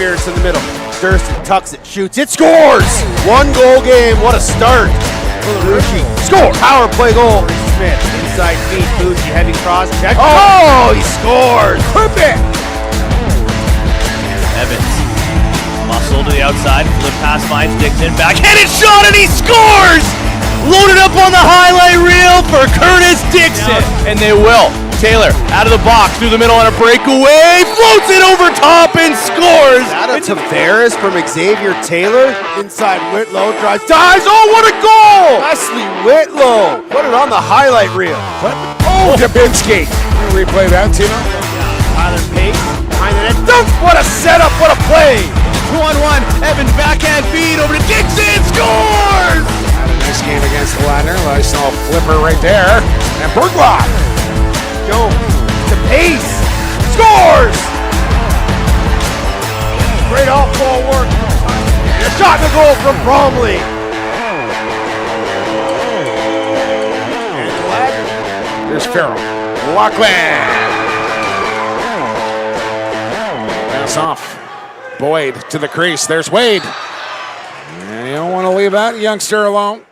Fierce in the middle. Thurston tucks it, shoots, it scores! 1 goal game, what a start. Bougie, score! Power play goal. Smith, inside feet, Bougie, heavy cross check. Oh, he scores! Perfect! Evans, muscle to the outside, flip pass finds Dixon, backhanded shot, and he scores! Loaded up on the highlight reel for Curtis Dixon. And they will. Taylor out of the box through the middle on a breakaway, floats it over top and scores. It's Tavares from Xavier Taylor. Inside Whitlow, drives, dives. Oh, what a goal! Leslie Whitlow. Put it on the highlight reel. Oh, Dubinsky. Replay that, Tino. Tyler Pate behind the net. Dunk! What a setup, what a play! 2-on-1, Evans backhand feed over to Dixon, scores! Had a nice game against Ladner. I saw a flipper right there. And Berglock. Jones to Pace. Scores! Great off-ball work. And a shot and a goal from Bromley. And Ladner. Here's Farrell. Lachlan. Pass off. Boyd to the crease. There's Wade. And you don't want to leave that youngster alone.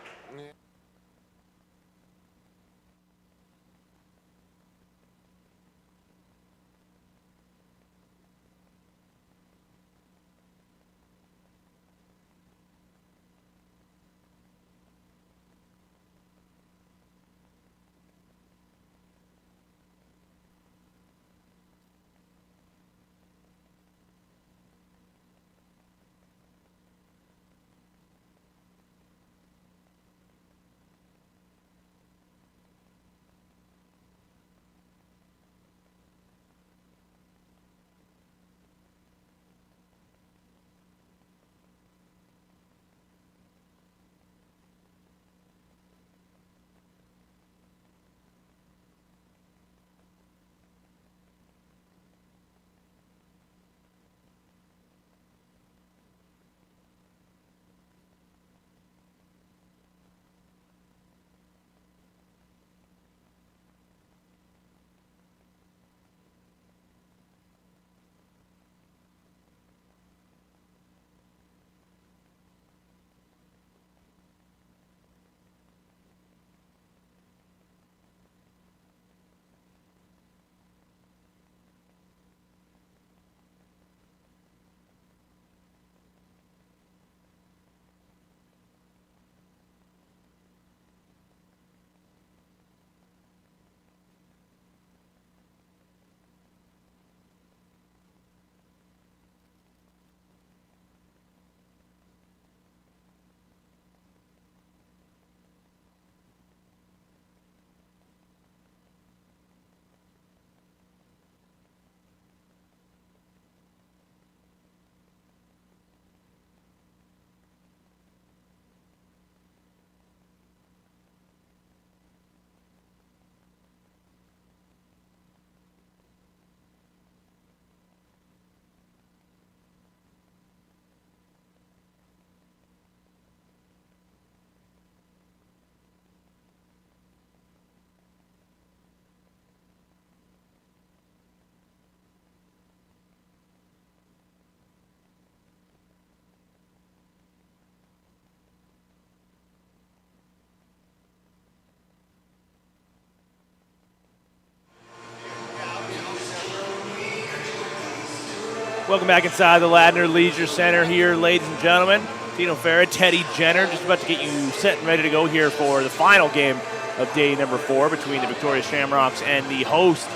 Welcome back inside the Ladner Leisure Center here, ladies and gentlemen. Tino Farah, Teddy Jenner, just about to get you set and ready to go here for the final game of day number 4 between the Victoria Shamrocks and the host,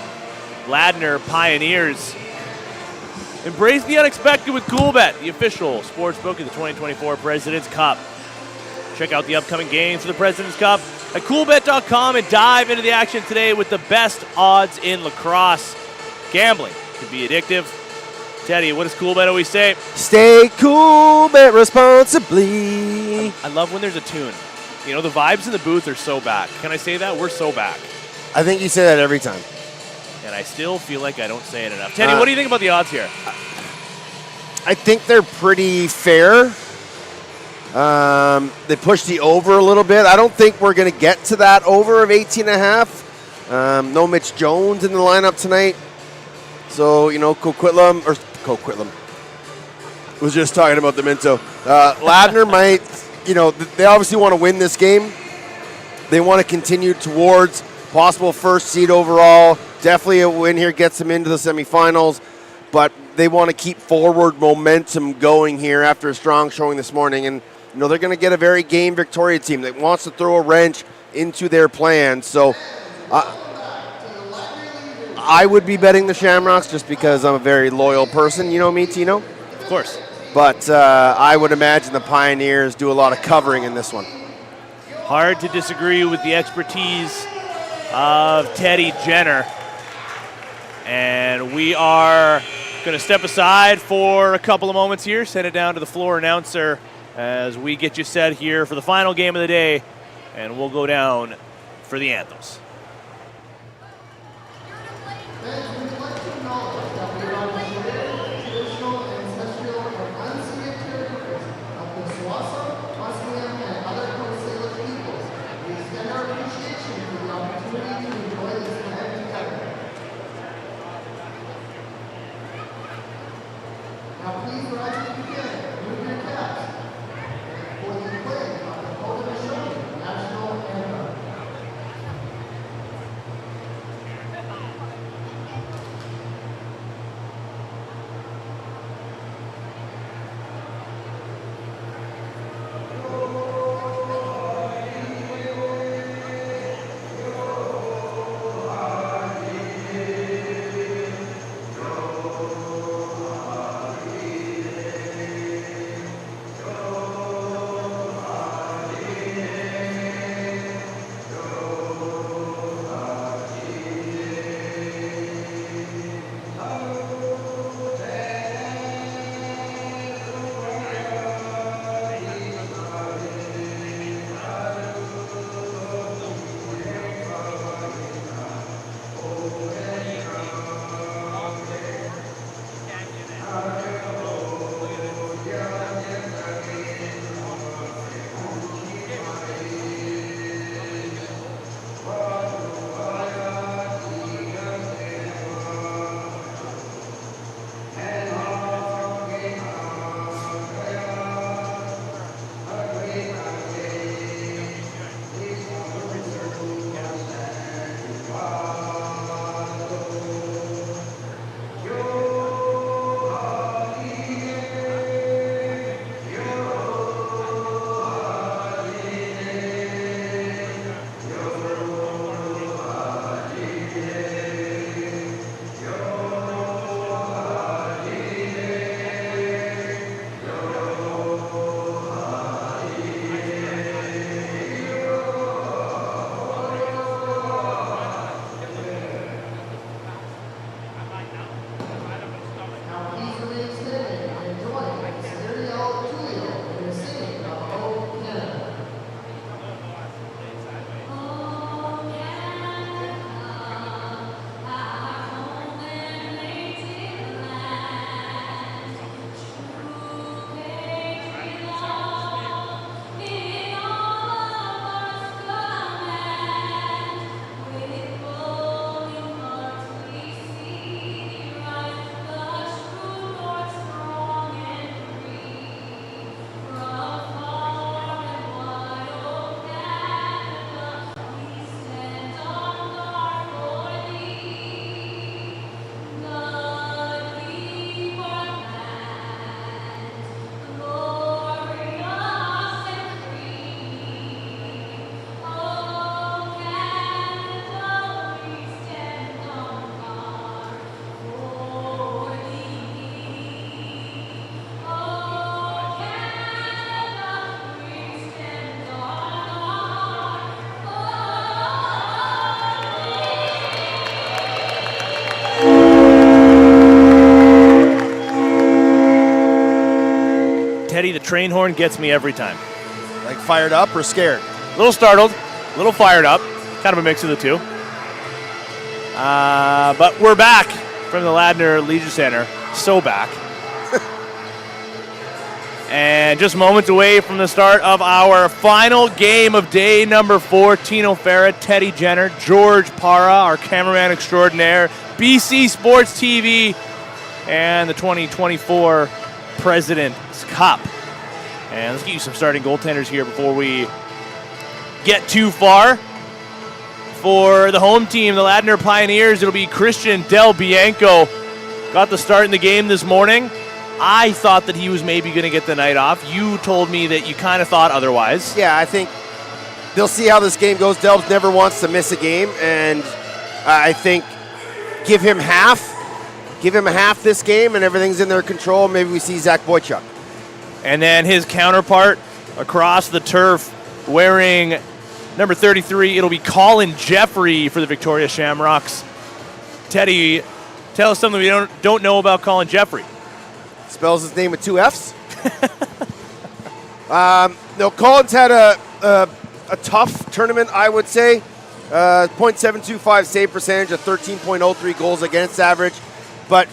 Ladner Pioneers. Embrace the unexpected with Coolbet, the official sportsbook of the 2024 President's Cup. Check out the upcoming games for the President's Cup at coolbet.com and dive into the action today with the best odds in lacrosse. Gambling can be addictive. Teddy, what does Coolbet always say? Stay cool, bet responsibly. I love when there's a tune. You know, the vibes in the booth are so back. Can I say that? We're so back. I think you say that every time. And I still feel like I don't say it enough. Teddy, what do you think about the odds here? I think they're pretty fair. They push the over a little bit. I don't think we're going to get to that over of 18.5. No Mitch Jones in the lineup tonight. So, you know, Coquitlam. was just talking about the Minto. Ladner might, they obviously want to win this game. They want to continue towards possible first seed overall. Definitely a win here gets them into the semifinals, but they want to keep forward momentum going here after a strong showing this morning. And they're going to get a very game Victoria team that wants to throw a wrench into their plans. So I would be betting the Shamrocks just because I'm a very loyal person. You know me, Tino? Of course. But I would imagine the Pioneers do a lot of covering in this one. Hard to disagree with the expertise of Teddy Jenner. And we are going to step aside for a couple of moments here, send it down to the floor announcer as we get you set here for the final game of the day, and we'll go down for the anthems. Teddy, the train horn gets me every time. Like fired up or scared? A little startled, a little fired up, kind of a mix of the two. But we're back from the Ladner Leisure Center, so back. And just moments away from the start of our final game of day number 4, Tino Farah, Teddy Jenner, George Para, our cameraman extraordinaire, BC Sports TV, and the 2024 President's Cup. And let's get you some starting goaltenders here before we get too far. For the home team, the Ladner Pioneers, it'll be Christian Del Bianco. Got the start in the game this morning. I thought that he was maybe going to get the night off. You told me that you kind of thought otherwise. Yeah, I think they'll see how this game goes. Delbs never wants to miss a game, and I think give him half this game, and everything's in their control. Maybe we see Zach Boychuk. And then his counterpart across the turf wearing number 33, it'll be Colin Jeffrey for the Victoria Shamrocks. Teddy, tell us something we don't know about Colin Jeffrey. Spells his name with 2 F's. No, Colin's had a tough tournament, I would say. .725 save percentage, a 13.03 goals against average. But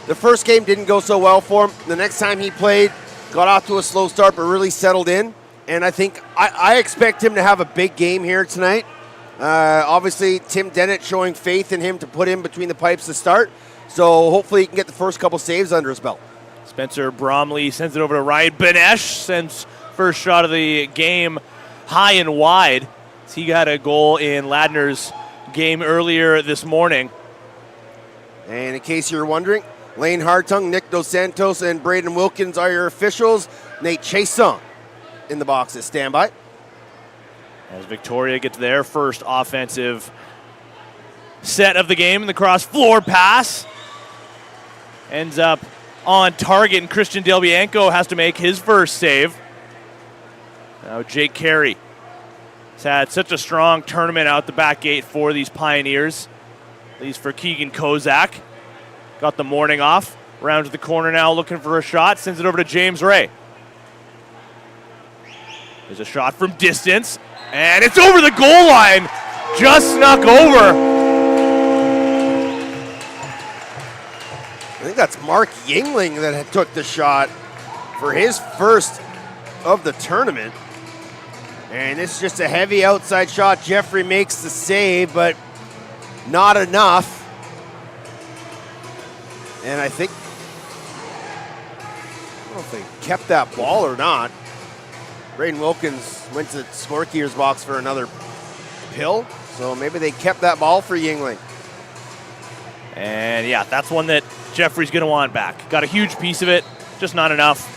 the first game didn't go so well for him. The next time he played, got off to a slow start, but really settled in. And I think I expect him to have a big game here tonight. Obviously, Tim Dennett showing faith in him to put him between the pipes to start. So hopefully he can get the first couple saves under his belt. Spencer Bromley sends it over to Ryan Benesh. Sends first shot of the game high and wide. He got a goal in Ladner's game earlier this morning. And in case you're wondering, Lane Hartung, Nick Dos Santos, and Braden Wilkins are your officials. Nate Chason in the box at standby. As Victoria gets their first offensive set of the game, the cross floor pass ends up on target, and Christian Del Bianco has to make his first save. Now Jake Carey has had such a strong tournament out the back gate for these Pioneers, at least for Keegan Kozak. Got the morning off, round to the corner now looking for a shot, sends it over to James Ray. There's a shot from distance, and it's over the goal line, just snuck over. I think that's Mark Yingling that took the shot for his first of the tournament. And it's just a heavy outside shot. Jeffrey makes the save, but not enough. And I think, I don't know if they kept that ball or not. Braden Wilkins went to scorekeeper's box for another pill, so maybe they kept that ball for Yingling. And yeah, that's one that Jeffrey's going to want back. Got a huge piece of it, just not enough.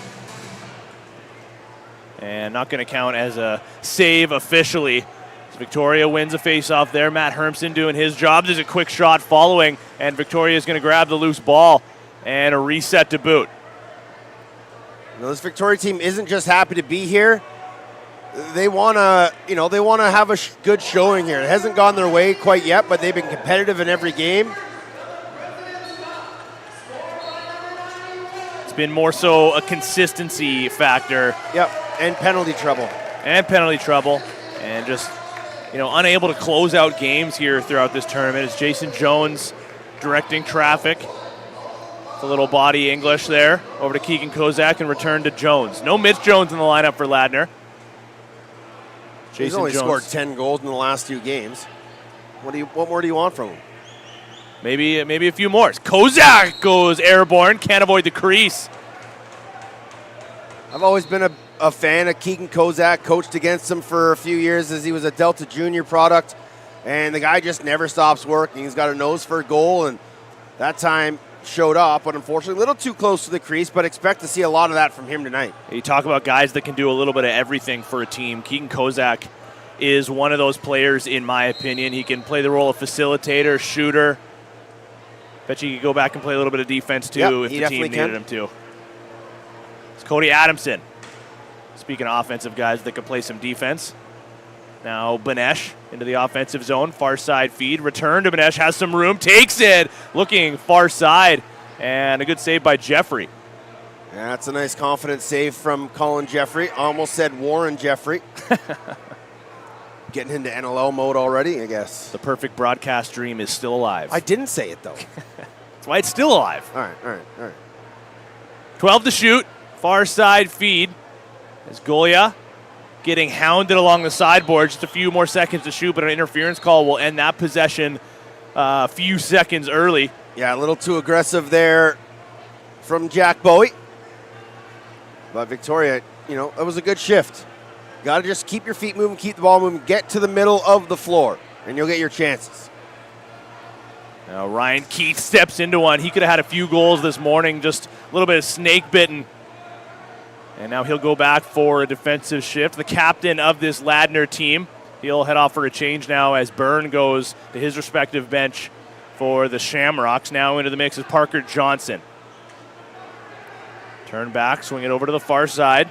And not going to count as a save officially. As Victoria wins a face-off there. Matt Hermson doing his job. There's a quick shot following, and Victoria is going to grab the loose ball and a reset to boot. You know, this Victoria team isn't just happy to be here. They want to, they want to have a good showing here. It hasn't gone their way quite yet, but they've been competitive in every game. It's been more so a consistency factor. Yep, and penalty trouble. And just, unable to close out games here throughout this tournament. It's Jason Jones directing traffic. A little body English there. Over to Keegan Kozak and return to Jones. No Mitch Jones in the lineup for Ladner. He's only scored 10 goals in the last 2 games. What more do you want from him? Maybe a few more. Kozak goes airborne. Can't avoid the crease. I've always been a fan of Keegan Kozak. Coached against him for a few years as he was a Delta Junior product. And the guy just never stops working. He's got a nose for a goal, and that time showed up, but unfortunately a little too close to the crease, but expect to see a lot of that from him tonight. You talk about guys that can do a little bit of everything for a team. Keegan Kozak is one of those players, in my opinion. He can play the role of facilitator, shooter. Bet you could go back and play a little bit of defense, too, if the team needed him to. It's Cody Adamson. Speaking of offensive guys that can play some defense. Now Benesh into the offensive zone, far side feed. Return to Benesh, has some room, takes it. Looking far side, and a good save by Jeffrey. Yeah, that's a nice confident save from Colin Jeffrey. Almost said Warren Jeffrey. Getting into NLL mode already, I guess. The perfect broadcast dream is still alive. I didn't say it, though. That's why it's still alive. All right. 12 to shoot, far side feed. As Golia getting hounded along the sideboard. Just a few more seconds to shoot, but an interference call will end that possession a few seconds early. Yeah, a little too aggressive there from Jack Bowie. But Victoria, it was a good shift. Got to just keep your feet moving, keep the ball moving, get to the middle of the floor, and you'll get your chances. Now Ryan Keith steps into one. He could have had a few goals this morning, just a little bit of snake bitten. And now he'll go back for a defensive shift. The captain of this Ladner team, he'll head off for a change now as Byrne goes to his respective bench for the Shamrocks. Now into the mix is Parker Johnson. Turn back, swing it over to the far side.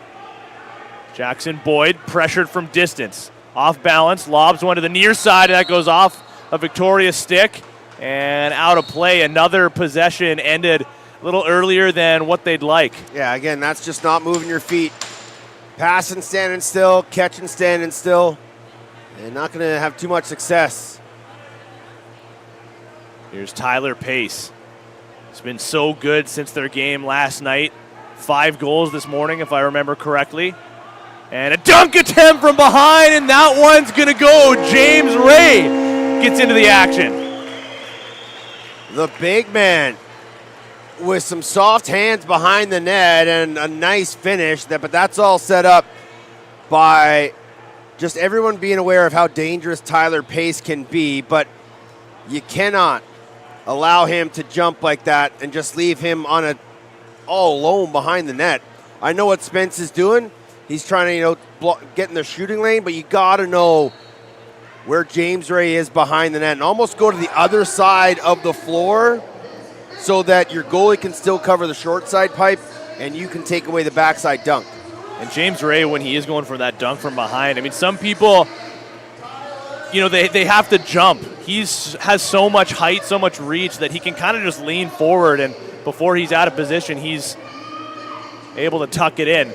Jackson Boyd pressured from distance. Off balance, lobs one to the near side, and that goes off a Victoria stick and out of play. Another possession ended a little earlier than what they'd like. Yeah, again, that's just not moving your feet. Passing, standing still, catching, standing still, and not going to have too much success. Here's Tyler Pace. It's been so good since their game last night. 5 goals this morning, if I remember correctly. And a dunk attempt from behind, and that one's going to go. James Ray gets into the action. The big man with some soft hands behind the net and a nice finish, but that's all set up by just everyone being aware of how dangerous Tyler Pace can be, but you cannot allow him to jump like that and just leave him on all alone behind the net. I know what Spence is doing. He's trying to, get in the shooting lane, but you got to know where James Ray is behind the net and almost go to the other side of the floor so that your goalie can still cover the short side pipe and you can take away the backside dunk. And James Ray, when he is going for that dunk from behind, I mean, some people, they have to jump. He has so much height, so much reach that he can kind of just lean forward, and before he's out of position, he's able to tuck it in.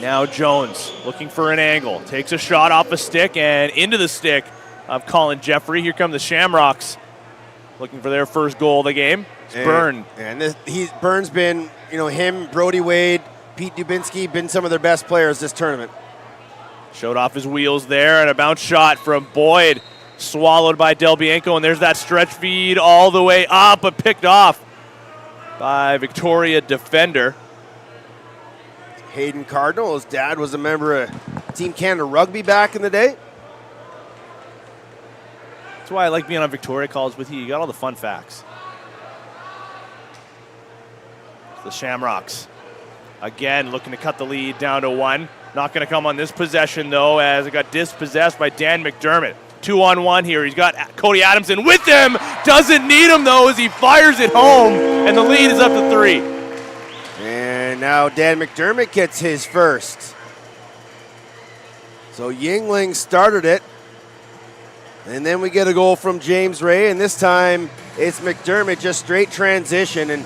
Now Jones looking for an angle. Takes a shot off a stick and into the stick of Colin Jeffrey. Here come the Shamrocks looking for their first goal of the game. It's Byrne. And Byrne's been, him, Brody Wade, Pete Dubinsky, been some of their best players this tournament. Showed off his wheels there, and a bounce shot from Boyd. Swallowed by Del Bianco, and there's that stretch feed all the way up, but picked off by Victoria defender. Hayden Cardinal, his dad was a member of Team Canada Rugby back in the day. That's why I like being on Victoria calls with you. You got all the fun facts. The Shamrocks, again, looking to cut the lead down to 1. Not going to come on this possession, though, as it got dispossessed by Dan McDermott. 2-on-1 here. He's got Cody Adamson with him. Doesn't need him, though, as he fires it home, and the lead is up to 3. And now Dan McDermott gets his first. So Yingling started it. And then we get a goal from James Ray, and this time it's McDermott, just straight transition. And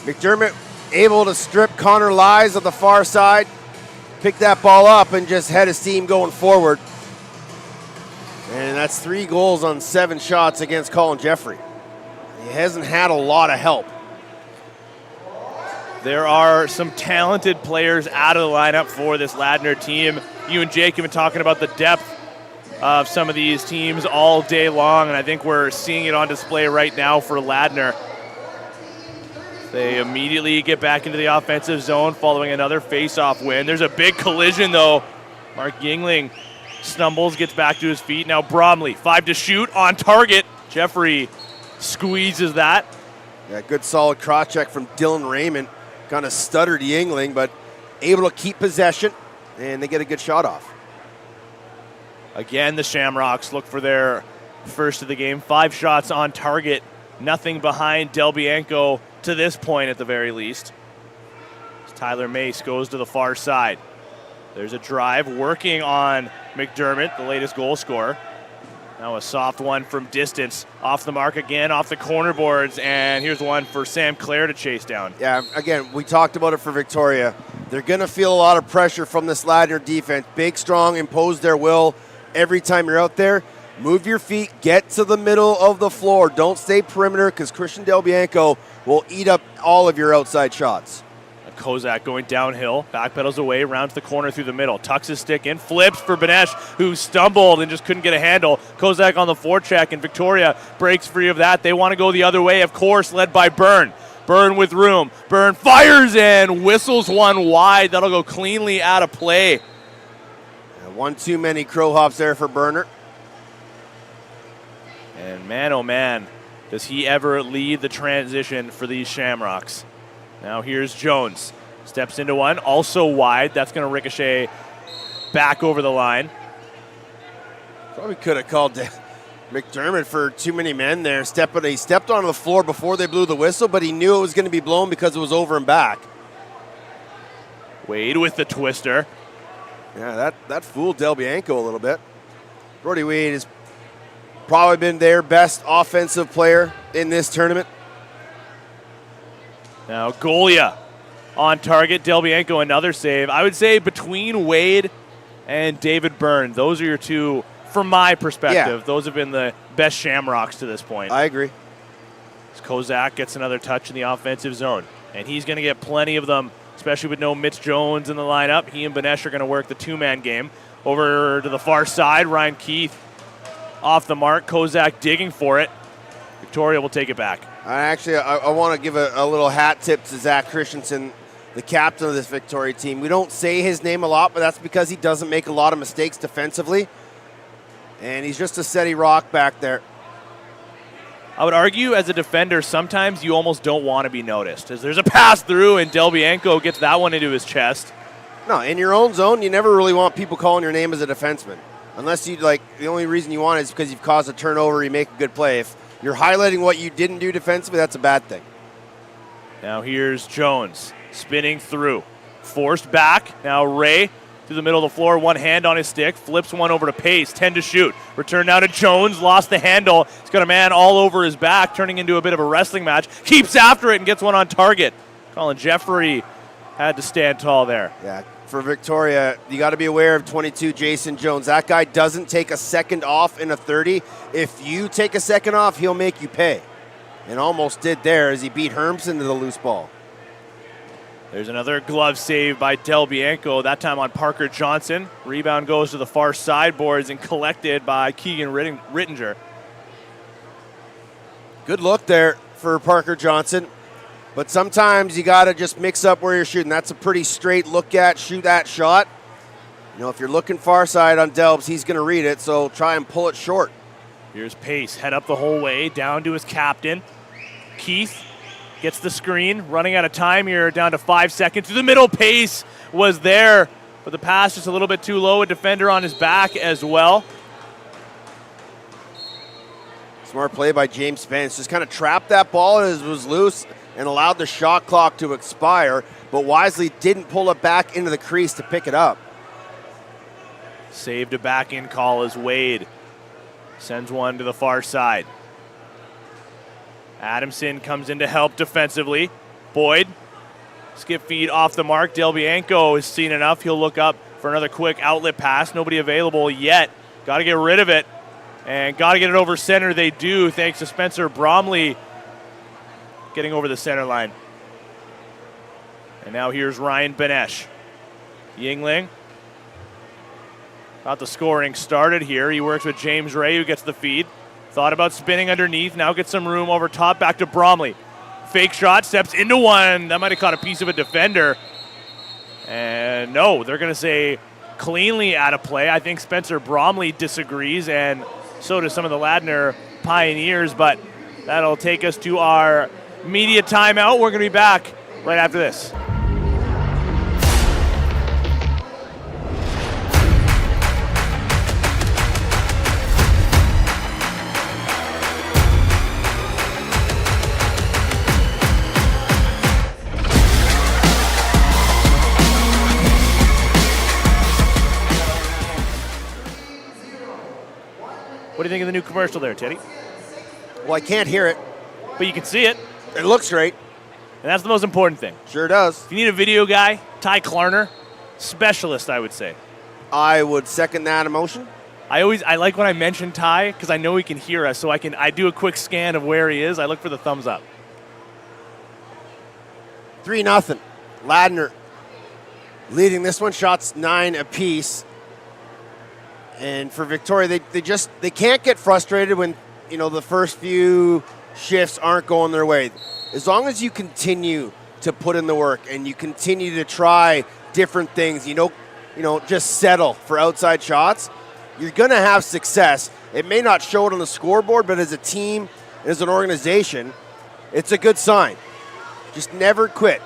McDermott able to strip Connor Lies on the far side, pick that ball up, and just head his team going forward. And that's 3 goals on 7 shots against Colin Jeffrey. He hasn't had a lot of help. There are some talented players out of the lineup for this Ladner team. You and Jake have been talking about the depth of some of these teams all day long, and I think we're seeing it on display right now for Ladner. They immediately get back into the offensive zone following another face-off win. There's a big collision, though. Mark Yingling stumbles, gets back to his feet. Now Bromley, 5 to shoot, on target. Jeffrey squeezes that. Yeah, good solid cross check from Dylan Raymond. Kind of stuttered Yingling, but able to keep possession, and they get a good shot off. Again, the Shamrocks look for their first of the game. 5 shots on target, nothing behind Del Bianco to this point at the very least. As Tyler Mace goes to the far side. There's a drive working on McDermott, the latest goal scorer. Now a soft one from distance, off the mark again, off the corner boards, and here's one for Sam Clare to chase down. Yeah, again, we talked about it for Victoria. They're going to feel a lot of pressure from this Ladner defense. Big, strong, impose their will every time you're out there. Move your feet, get to the middle of the floor. Don't stay perimeter, because Christian Del Bianco will eat up all of your outside shots. Kozak going downhill, backpedals away, rounds the corner through the middle, tucks his stick in, flips for Benesh, who stumbled and just couldn't get a handle. Kozak on the forecheck, and Victoria breaks free of that. They want to go the other way, of course, led by Byrne. Byrne with room. Byrne fires and whistles one wide. That'll go cleanly out of play. One too many crow hops there for Burner. And man, oh man, does he ever lead the transition for these Shamrocks. Now here's Jones. Steps into one, also wide. That's going to ricochet back over the line. Probably could have called McDermott for too many men there. He stepped onto the floor before they blew the whistle, but he knew it was going to be blown because it was over and back. Wade with the twister. Yeah, that fooled Del Bianco a little bit. Brody Wade has probably been their best offensive player in this tournament. Now Golia on target. Del Bianco another save. I would say between Wade and David Byrne, those are your two, from my perspective, those have been the best Shamrocks to this point. I agree. As Kozak gets another touch in the offensive zone, and he's going to get plenty of them, especially with no Mitch Jones in the lineup. He and Benesh are going to work the two-man game. Over to the far side, Ryan Keith off the mark. Kozak digging for it. Victoria will take it back. I want to give a little hat tip to Zach Christensen, the captain of this Victoria team. We don't say his name a lot, but that's because he doesn't make a lot of mistakes defensively. And he's just a steady rock back there. I would argue as a defender, sometimes you almost don't want to be noticed. As there's a pass through and Del Bianco gets that one into his chest. No, in your own zone, you never really want people calling your name as a defenseman. Unless you the only reason you want it is because you've caused a turnover, you make a good play. If you're highlighting what you didn't do defensively, that's a bad thing. Now here's Jones spinning through. Forced back. Now Ray through the middle of the floor, one hand on his stick, flips one over to Pace, 10 to shoot. Return now to Jones, lost the handle. He's got a man all over his back, turning into a bit of a wrestling match. Keeps after it and gets one on target. Colin Jeffrey had to stand tall there. Yeah, for Victoria, you got to be aware of 22 Jason Jones. That guy doesn't take a second off in a 30. If you take a second off, he'll make you pay. And almost did there as he beat Herms into the loose ball. There's another glove save by Del Bianco, that time on Parker Johnson. Rebound goes to the far sideboards and collected by Keegan Rittinger. Good look there for Parker Johnson. But sometimes you got to just mix up where you're shooting. That's a pretty straight shoot that shot. You know, if you're looking far side on Delbs, he's going to read it, so try and pull it short. Here's Pace, head up the whole way, down to his captain. Keith gets the screen, running out of time here, down to 5 seconds. To the middle, Pace was there, but the pass just a little bit too low. A defender on his back as well. Smart play by James Spence. Just kind of trapped that ball as it was loose and allowed the shot clock to expire, but wisely didn't pull it back into the crease to pick it up. Saved a back-in call as Wade sends one to the far side. Adamson comes in to help defensively. Boyd, skip feed off the mark. Del Bianco has seen enough. He'll look up for another quick outlet pass. Nobody available yet. Got to get rid of it. And got to get it over center. They do, thanks to Spencer Bromley getting over the center line. And now here's Ryan Benesh. Yingling got the scoring started here. He works with James Ray, who gets the feed. Thought about spinning underneath. Now gets some room over top. Back to Bromley. Fake shot. Steps into one. That might have caught a piece of a defender. And no, they're going to say cleanly out of play. I think Spencer Bromley disagrees, and so do some of the Ladner Pioneers. But that'll take us to our media timeout. We're going to be back right after this. What do you think of the new commercial there, Teddy? Well, I can't hear it. But you can see it. It looks great. And that's the most important thing. Sure does. If you need a video guy, Ty Klarner, specialist, I would say. I would second that emotion. I like when I mention Ty because I know he can hear us, so I do a quick scan of where he is. I look for the thumbs up. 3-0. Ladner leading this one. Shots 9 apiece. And for Victoria, they can't get frustrated when, you know, the first few shifts aren't going their way. As long as you continue to put in the work and you continue to try different things, you don't just settle for outside shots, you're going to have success. It may not show it on the scoreboard, but as a team, as an organization, it's a good sign. Just never quit.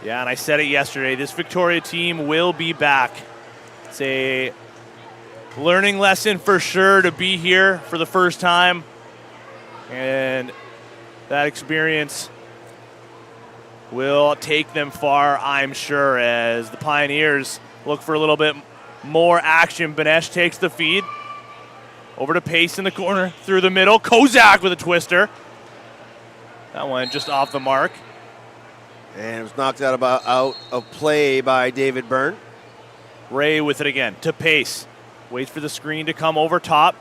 Yeah, and I said it yesterday. This Victoria team will be back. It's a learning lesson for sure to be here for the first time. And that experience will take them far, I'm sure, as the Pioneers look for a little bit more action. Benesh takes the feed. Over to Pace in the corner, through the middle. Kozak with a twister. That one just off the mark. And it was knocked out of play by David Byrne. Ray with it again to Pace. Waits for the screen to come over top.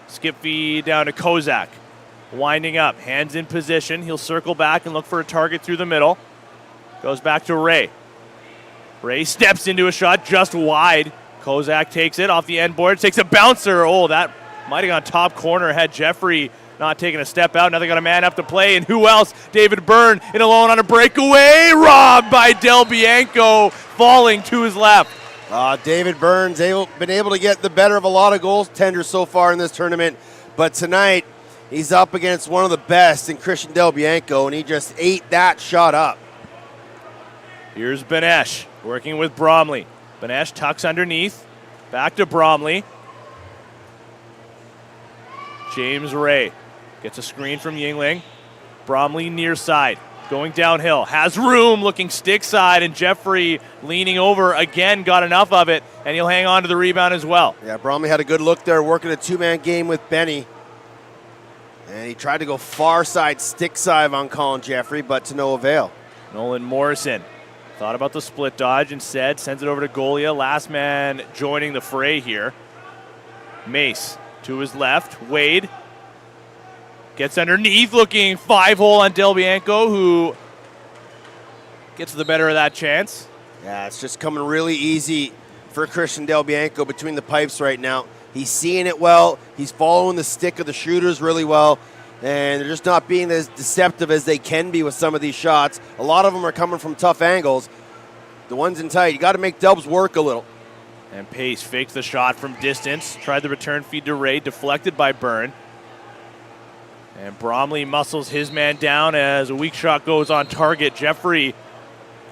Skip feed down to Kozak. Winding up, hands in position. He'll circle back and look for a target through the middle. Goes back to Ray. Ray steps into a shot just wide. Kozak takes it off the end board. Takes a bouncer. Oh, that might have gone top corner. Had Jeffrey not taking a step out. Now they got a man up to play. And who else? David Byrne in alone on a breakaway. Robbed by Del Bianco, falling to his left. David Byrne's been able to get the better of a lot of goaltenders so far in this tournament. But tonight, he's up against one of the best in Christian Del Bianco, and he just ate that shot up. Here's Benesh working with Bromley. Benesh tucks underneath. Back to Bromley. James Ray gets a screen from Yingling. Bromley near side. Going downhill. Has room, looking stick side, and Jeffrey leaning over again, got enough of it, and he'll hang on to the rebound as well. Yeah, Bromley had a good look there, working a two-man game with Benny. And he tried to go far side, stick side on Colin Jeffrey, but to no avail. Nolan Morrison thought about the split dodge instead, sends it over to Golia. Last man joining the fray here. Mace to his left. Wade gets underneath, looking 5-hole on Del Bianco, who gets the better of that chance. Yeah, it's just coming really easy for Christian Del Bianco between the pipes right now. He's seeing it well. He's following the stick of the shooters really well. And they're just not being as deceptive as they can be with some of these shots. A lot of them are coming from tough angles. The ones in tight, you got to make Delbs work a little. And Pace fakes the shot from distance. Tried the return feed to Ray, deflected by Byrne. And Bromley muscles his man down as a weak shot goes on target. Jeffrey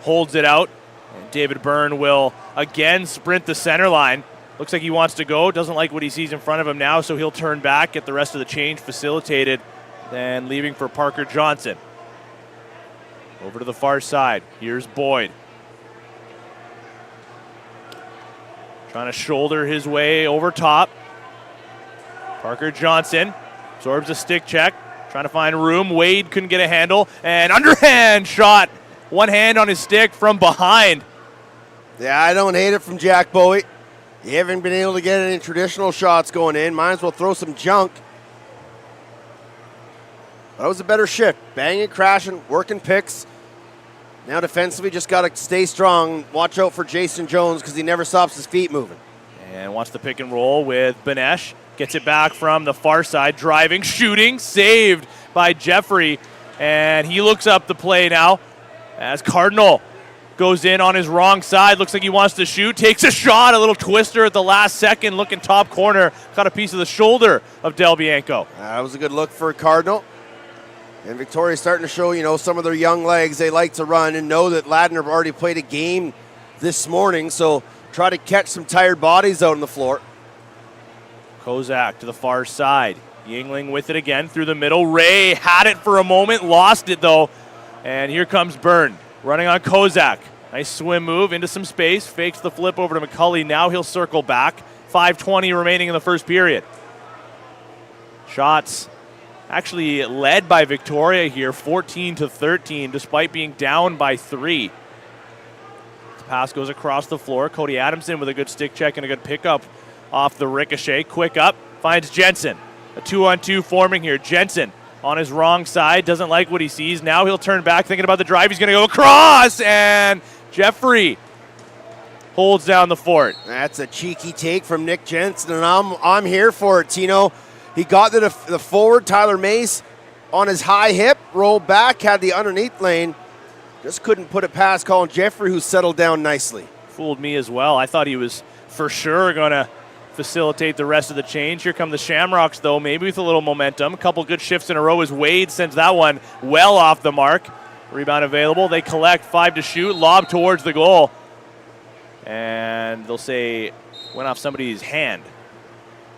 holds it out. And David Byrne will again sprint the center line. Looks like he wants to go. Doesn't like what he sees in front of him now, so he'll turn back, get the rest of the change facilitated. Then leaving for Parker Johnson. Over to the far side. Here's Boyd. Trying to shoulder his way over top. Parker Johnson absorbs a stick check. Trying to find room. Wade couldn't get a handle. And underhand shot. One hand on his stick from behind. Yeah, I don't hate it from Jack Bowie. You haven't been able to get any traditional shots going in. Might as well throw some junk. That was a better shift. Banging, crashing, working picks. Now defensively, just got to stay strong. Watch out for Jason Jones because he never stops his feet moving. And wants the pick and roll with Benesh. Gets it back from the far side. Driving, shooting, saved by Jeffrey. And he looks up the play now as Cardinal goes in on his wrong side. Looks like he wants to shoot. Takes a shot. A little twister at the last second. Looking top corner. Caught a piece of the shoulder of Del Bianco. That was a good look for Cardinal. And Victoria's starting to show, some of their young legs they like to run and know that Ladner already played a game this morning, so try to catch some tired bodies out on the floor. Kozak to the far side. Yingling with it again through the middle. Ray had it for a moment, lost it though. And here comes Byrne running on Kozak. Nice swim move into some space, fakes the flip over to McCulley. Now he'll circle back. 5:20 remaining in the first period. Shots actually led by Victoria here, 14-13, despite being down by 3. The pass goes across the floor. Cody Adamson with a good stick check and a good pickup off the ricochet. Quick up, finds Jensen. A 2-on-2 forming here. Jensen on his wrong side, doesn't like what he sees. Now he'll turn back, thinking about the drive. He's going to go across, and Jeffrey holds down the fort. That's a cheeky take from Nick Jensen, and I'm here for it, Tino. He got the forward, Tyler Mace, on his high hip, rolled back, had the underneath lane. Just couldn't put it past Colin Jeffrey, who settled down nicely. Fooled me as well. I thought he was for sure going to facilitate the rest of the change. Here come the Shamrocks, though, maybe with a little momentum. A couple good shifts in a row as Wade sends that one well off the mark. Rebound available. They collect, 5 to shoot, lob towards the goal. And they'll say went off somebody's hand.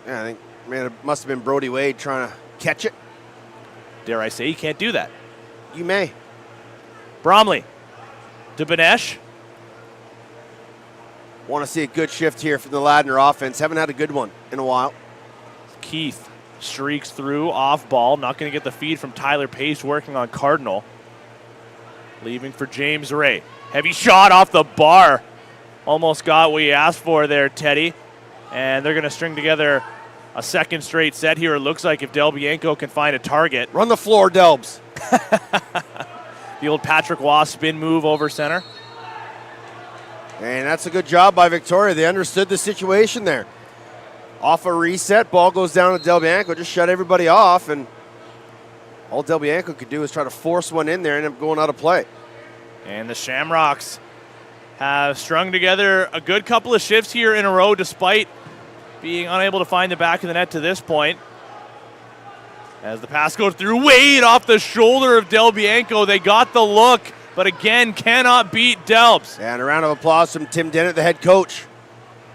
Yeah, I think it must have been Brody Wade trying to catch it. Dare I say, you can't do that. You may. Bromley to Benesh. Want to see a good shift here from the Ladner offense. Haven't had a good one in a while. Keith streaks through, off ball. Not going to get the feed from Tyler Pace working on Cardinal. Leaving for James Ray. Heavy shot off the bar. Almost got what you asked for there, Teddy. And they're going to string together a second straight set here, it looks like, if Del Bianco can find a target. Run the floor, Delbs. The old Patrick Waugh spin move over center. And that's a good job by Victoria. They understood the situation there. Off a reset, ball goes down to Del Bianco, just shut everybody off, and all Del Bianco could do is try to force one in there and end up going out of play. And the Shamrocks have strung together a good couple of shifts here in a row despite being unable to find the back of the net to this point. As the pass goes through, Wade off the shoulder of Del Bianco. They got the look, but again, cannot beat Delbs. And a round of applause from Tim Dennett, the head coach.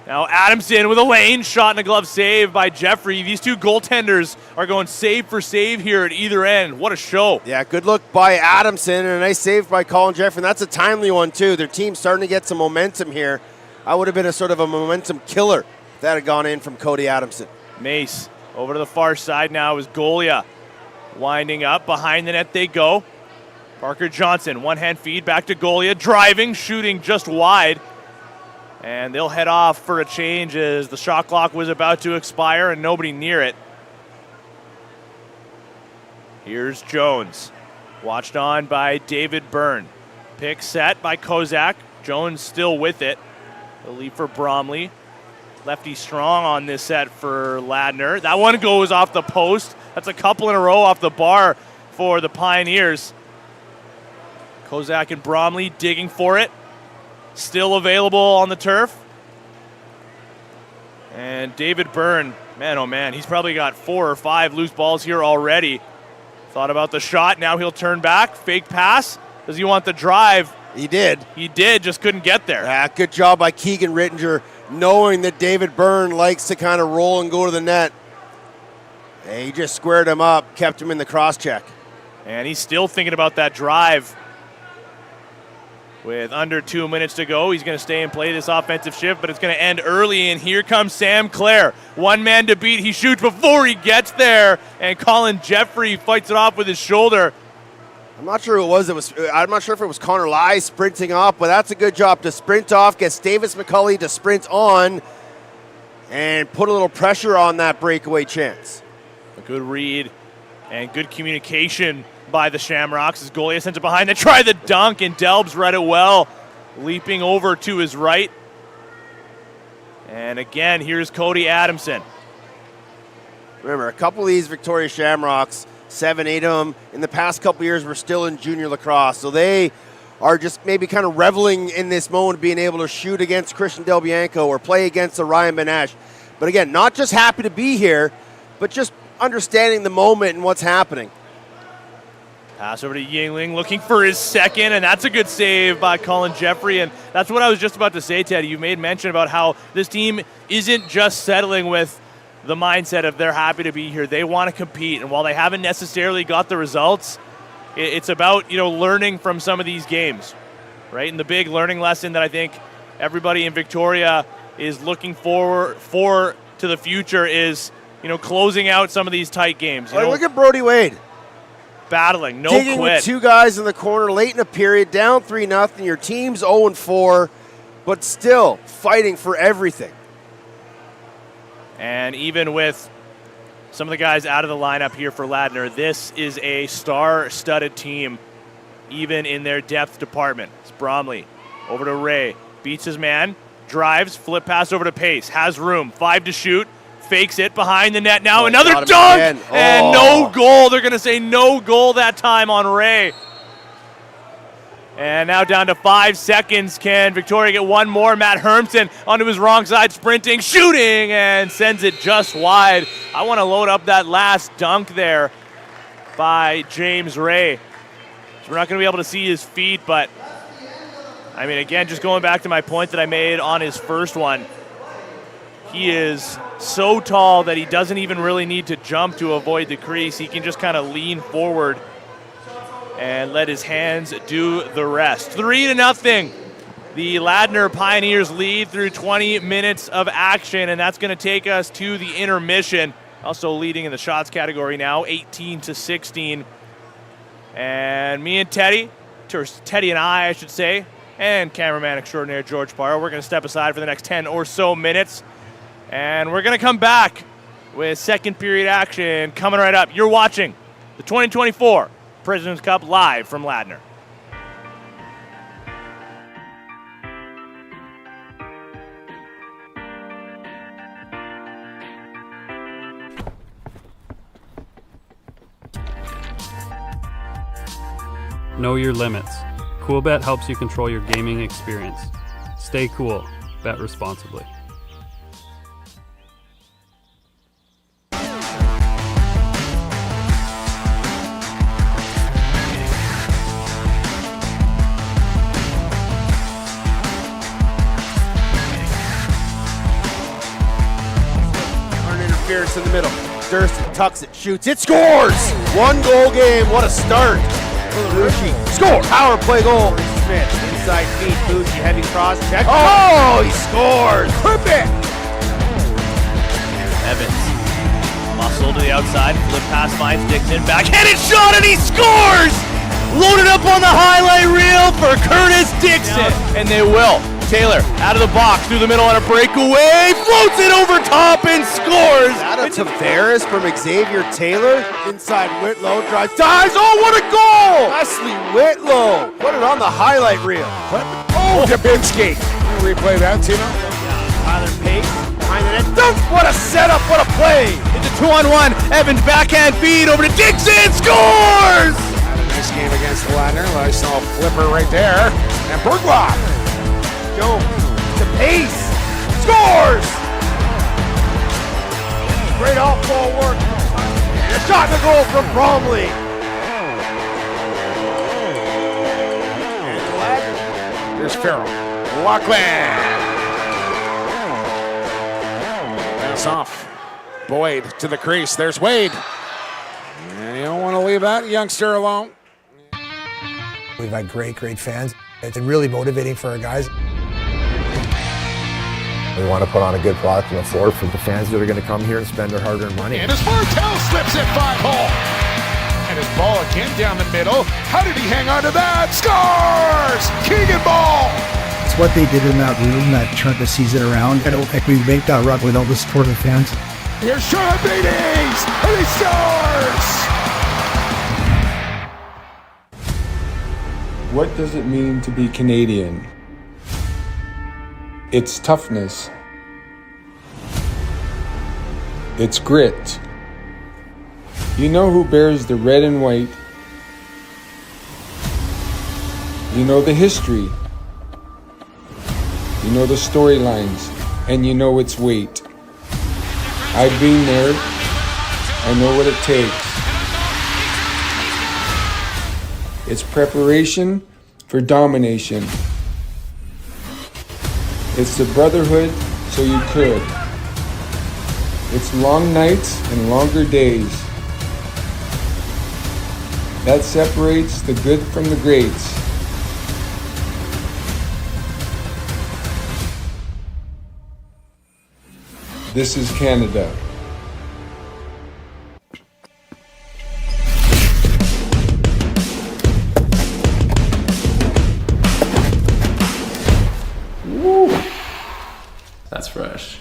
Now Adamson with a lane shot and a glove save by Jeffrey. These two goaltenders are going save for save here at either end. What a show. Yeah, good look by Adamson and a nice save by Colin Jeffrey. And that's a timely one, too. Their team's starting to get some momentum here. I would have been a sort of a momentum killer if that had gone in from Cody Adamson. Mace over to the far side now is Golia. Winding up, behind the net they go. Parker Johnson, one-hand feed back to Golia. Driving, shooting just wide. And they'll head off for a change as the shot clock was about to expire and nobody near it. Here's Jones. Watched on by David Byrne. Pick set by Kozak. Jones still with it. The lead for Bromley. Lefty strong on this set for Ladner. That one goes off the post. That's a couple in a row off the bar for the Pioneers. Kozak and Bromley digging for it. Still available on the turf. And David Byrne, man, oh man, he's probably got 4 or 5 loose balls here already. Thought about the shot, now he'll turn back, fake pass. Does he want the drive? He did. He did, just couldn't get there. Yeah, good job by Keegan Rittinger, knowing that David Byrne likes to kind of roll and go to the net. And he just squared him up, kept him in the cross check. And he's still thinking about that drive. With under 2 minutes to go, he's going to stay and play this offensive shift, but it's going to end early, and here comes Sam Clare. One man to beat. He shoots before he gets there, and Colin Jeffrey fights it off with his shoulder. I'm not sure who it was. I'm not sure if it was Connor Lai sprinting off, but that's a good job to sprint off, gets Davis McCulley to sprint on, and put a little pressure on that breakaway chance. A good read and good communication by the Shamrocks as Golia sends it behind. They try the dunk, and Delbs read it well, leaping over to his right. And again, here's Cody Adamson. Remember, a couple of these Victoria Shamrocks, 7, 8 of them, in the past couple of years were still in junior lacrosse. So they are just maybe kind of reveling in this moment, being able to shoot against Christian Del Bianco or play against a Ryan Benesh. But again, not just happy to be here, but just understanding the moment and what's happening. Pass over to Yingling, looking for his second, and that's a good save by Colin Jeffrey. And that's what I was just about to say, Teddy. You made mention about how this team isn't just settling with the mindset of they're happy to be here. They want to compete, and while they haven't necessarily got the results, it's about, learning from some of these games, right? And the big learning lesson that I think everybody in Victoria is looking for to the future is, closing out some of these tight games. Look at Brody Wade. Battling, no digging quit. With 2 guys in the corner late in a period, down 3-0. Your team's 0-4, but still fighting for everything. And even with some of the guys out of the lineup here for Ladner, this is a star-studded team, even in their depth department. It's Bromley over to Ray, beats his man, drives, flip pass over to Pace, has room, 5 to shoot, fakes it behind the net now. Oh, Another got him dunk! again. And no goal. They're going to say no goal that time on Ray. And now down to 5 seconds. Can Victoria get one more? Matt Hermson onto his wrong side, sprinting, shooting, and sends it just wide. I want to load up that last dunk there by James Ray. So we're not going to be able to see his feet, but I mean, again, just going back to my point that I made on his first one, he is so tall that he doesn't even really need to jump to avoid the crease. He can just kind of lean forward and let his hands do the rest. 3-0. The Ladner Pioneers lead through 20 minutes of action, and that's going to take us to the intermission. Also leading in the shots category now, 18-16. And me and Teddy and I should say, and cameraman extraordinaire George Parra, we're going to step aside for the next 10 or so minutes. And we're going to come back with second period action coming right up. You're watching the 2024 President's Cup live from Ladner. Know your limits. CoolBet helps you control your gaming experience. Stay cool. Bet responsibly. Interference in the middle. Durston tucks it, shoots, it scores! 1 goal game, what a start for the Rookie. Score! Power play goal. Smith, inside feet, Bougie, heavy cross check. Oh, he scores! Perfect! Evans, muscle to the outside, flip pass finds Dixon, backhanded shot, and he scores! Loaded up on the highlight reel for Curtis Dixon, and they will. Taylor out of the box through the middle on a breakaway, floats it over top and scores. Out of Tavares from Xavier Taylor, inside Whitlow, drives, dives, oh what a goal! Leslie Whitlow, put it on the highlight reel. Oh, Dubinsky. Replay that, Tino. Tyler Pace, behind the net, dunk, what a setup, what a play! It's a 2-on-1, Evans backhand feed over to Dixon, scores! Had a nice game against Ladner. I saw a flipper right there. And Bergloff. Jones to Pace, scores! Great off-ball work. And a shot and a goal from Bromley. There's Farrell. Lachlan. Pass off. Boyd to the crease. There's Wade. And you don't want to leave that youngster alone. We've had great fans. It's really motivating for our guys. We want to put on a good product on the floor for the fans that are going to come here and spend their hard-earned money. And as Martel slips it 5-hole. And his ball again down the middle. How did he hang on to that? Scores! Keegan Ball! It's what they did in that room that turned the season around. I don't think we make that run without the support of the fans. Here's Sean Beatties! And he scores! What does it mean to be Canadian? It's toughness. It's grit. You know who bears the red and white. You know the history. You know the storylines, and you know its weight. I've been there. I know what it takes. It's preparation for domination. It's the brotherhood so you could. It's long nights and longer days. That separates the good from the greats. This is Canada. That's fresh.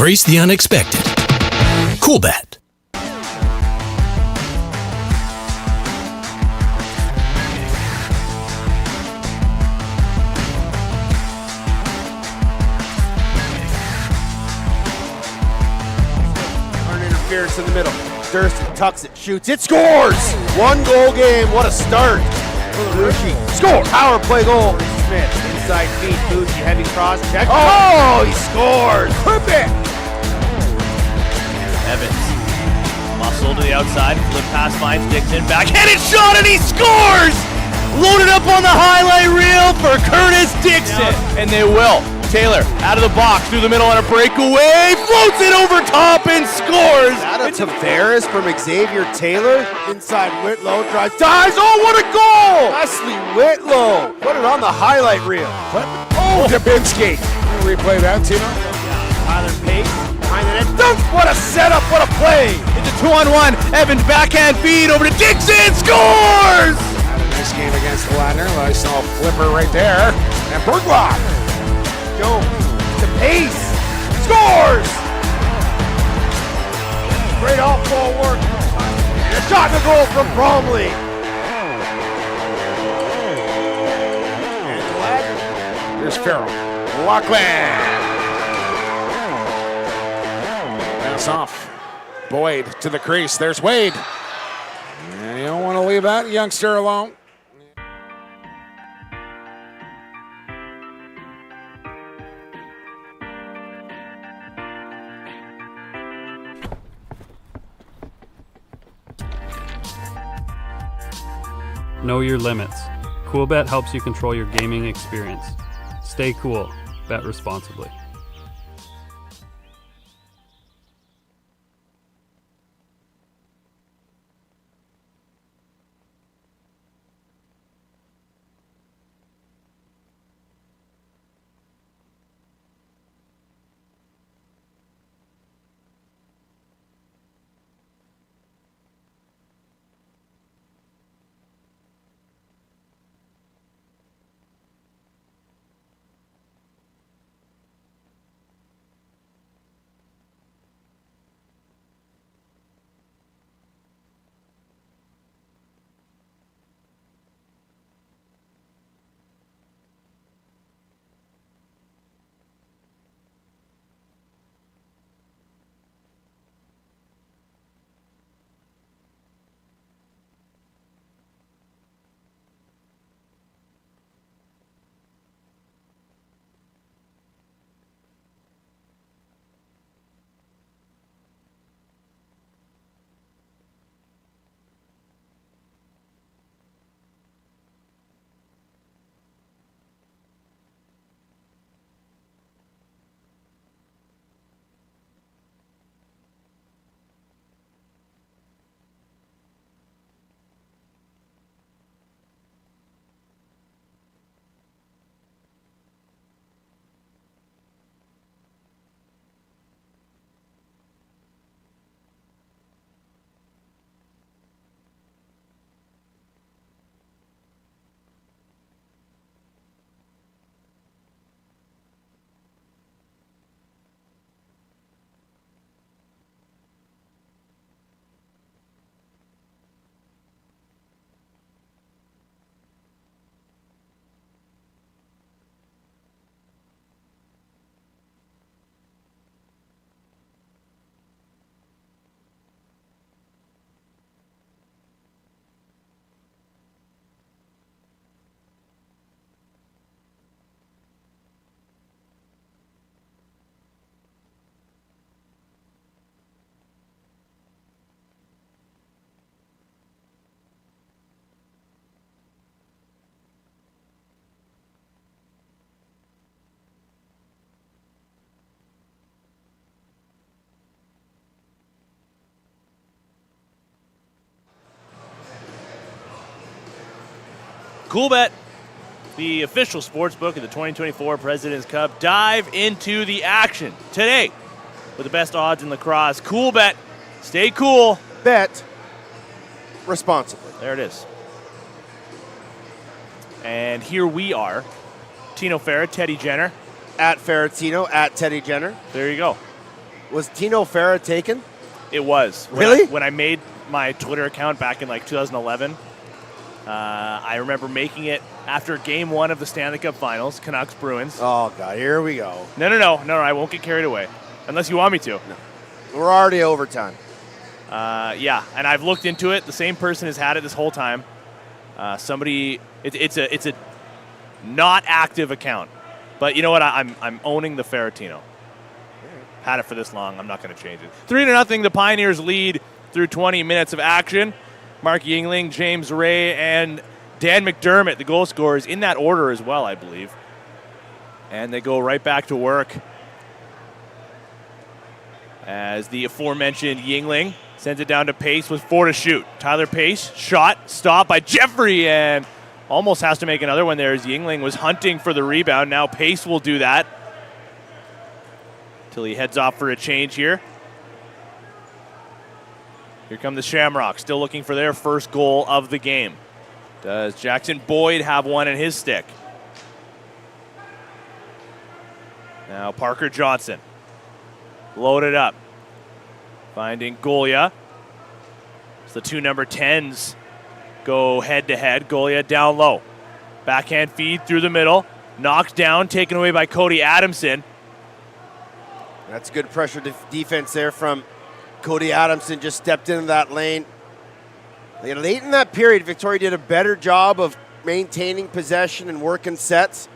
Embrace the unexpected. Coolbet. Interference in the middle. Durston tucks it, shoots, it scores! 1 goal game, what a start for the rookie. Score! Power play goal. Smith, inside feet, Bougie, heavy cross check. Oh, he scores! Clip it! Evans, muscle to the outside, flip pass finds Dixon, backhanded shot, and he scores! Loaded up on the highlight reel for Curtis Dixon, and they will. Taylor out of the box, through the middle on a breakaway, floats it over top and scores! Out of Tavares from Xavier Taylor, inside Whitlow, drives, dives, oh what a goal! Leslie Whitlow, put it on the highlight reel. Oh, Dubinsky. Replay that, Tino. Tyler Pace, behind the net, dunk, what a setup, what a play! It's a 2-on-1, Evans backhand feed over to Dixon, scores! Had a nice game against Ladner. I saw a flipper right there. And Berglock. Jones to Pace, scores! Great off-ball work. And a shot and a goal from Bromley. And Ladner. Here's Farrell. Lachlan. Pass off. Boyd to the crease. There's Wade. And you don't want to leave that youngster alone. Know your limits. Coolbet helps you control your gaming experience. Stay cool. Bet responsibly. Coolbet, the official sports book of the 2024 President's Cup. Dive into the action today with the best odds in lacrosse. Coolbet, stay cool. Bet responsibly. There it is. And here we are. Tino Farah, Teddy Jenner. At Ferratino, at Teddy Jenner. There you go. Was Tino Farah taken? It was. Really? When I made my Twitter account back in like 2011, I remember making it after Game 1 of the Stanley Cup Finals, Canucks Bruins. Oh, God, here we go. No, I won't get carried away. Unless you want me to. No. We're already overtime. Yeah, and I've looked into it. The same person has had it this whole time. It's a not active account. But you know what? I'm owning the Ferratino. Had it for this long. I'm not going to change it. 3-0. The Pioneers lead through 20 minutes of action. Mark Yingling, James Ray, and Dan McDermott, the goal scorers, in that order as well, I believe. And they go right back to work as the aforementioned Yingling sends it down to Pace with 4 to shoot. Tyler Pace, shot, stopped by Jeffrey, and almost has to make another one there as Yingling was hunting for the rebound. Now Pace will do that till he heads off for a change here. Here come the Shamrocks, still looking for their first goal of the game. Does Jackson Boyd have one in his stick? Now Parker Johnson, loaded up, finding Golia. As the 2 number 10s go head-to-head. Golia down low. Backhand feed through the middle. Knocked down, taken away by Cody Adamson. That's good pressure defense there from Cody Adamson. Just stepped into that lane. Late in that period, Victoria did a better job of maintaining possession and working sets.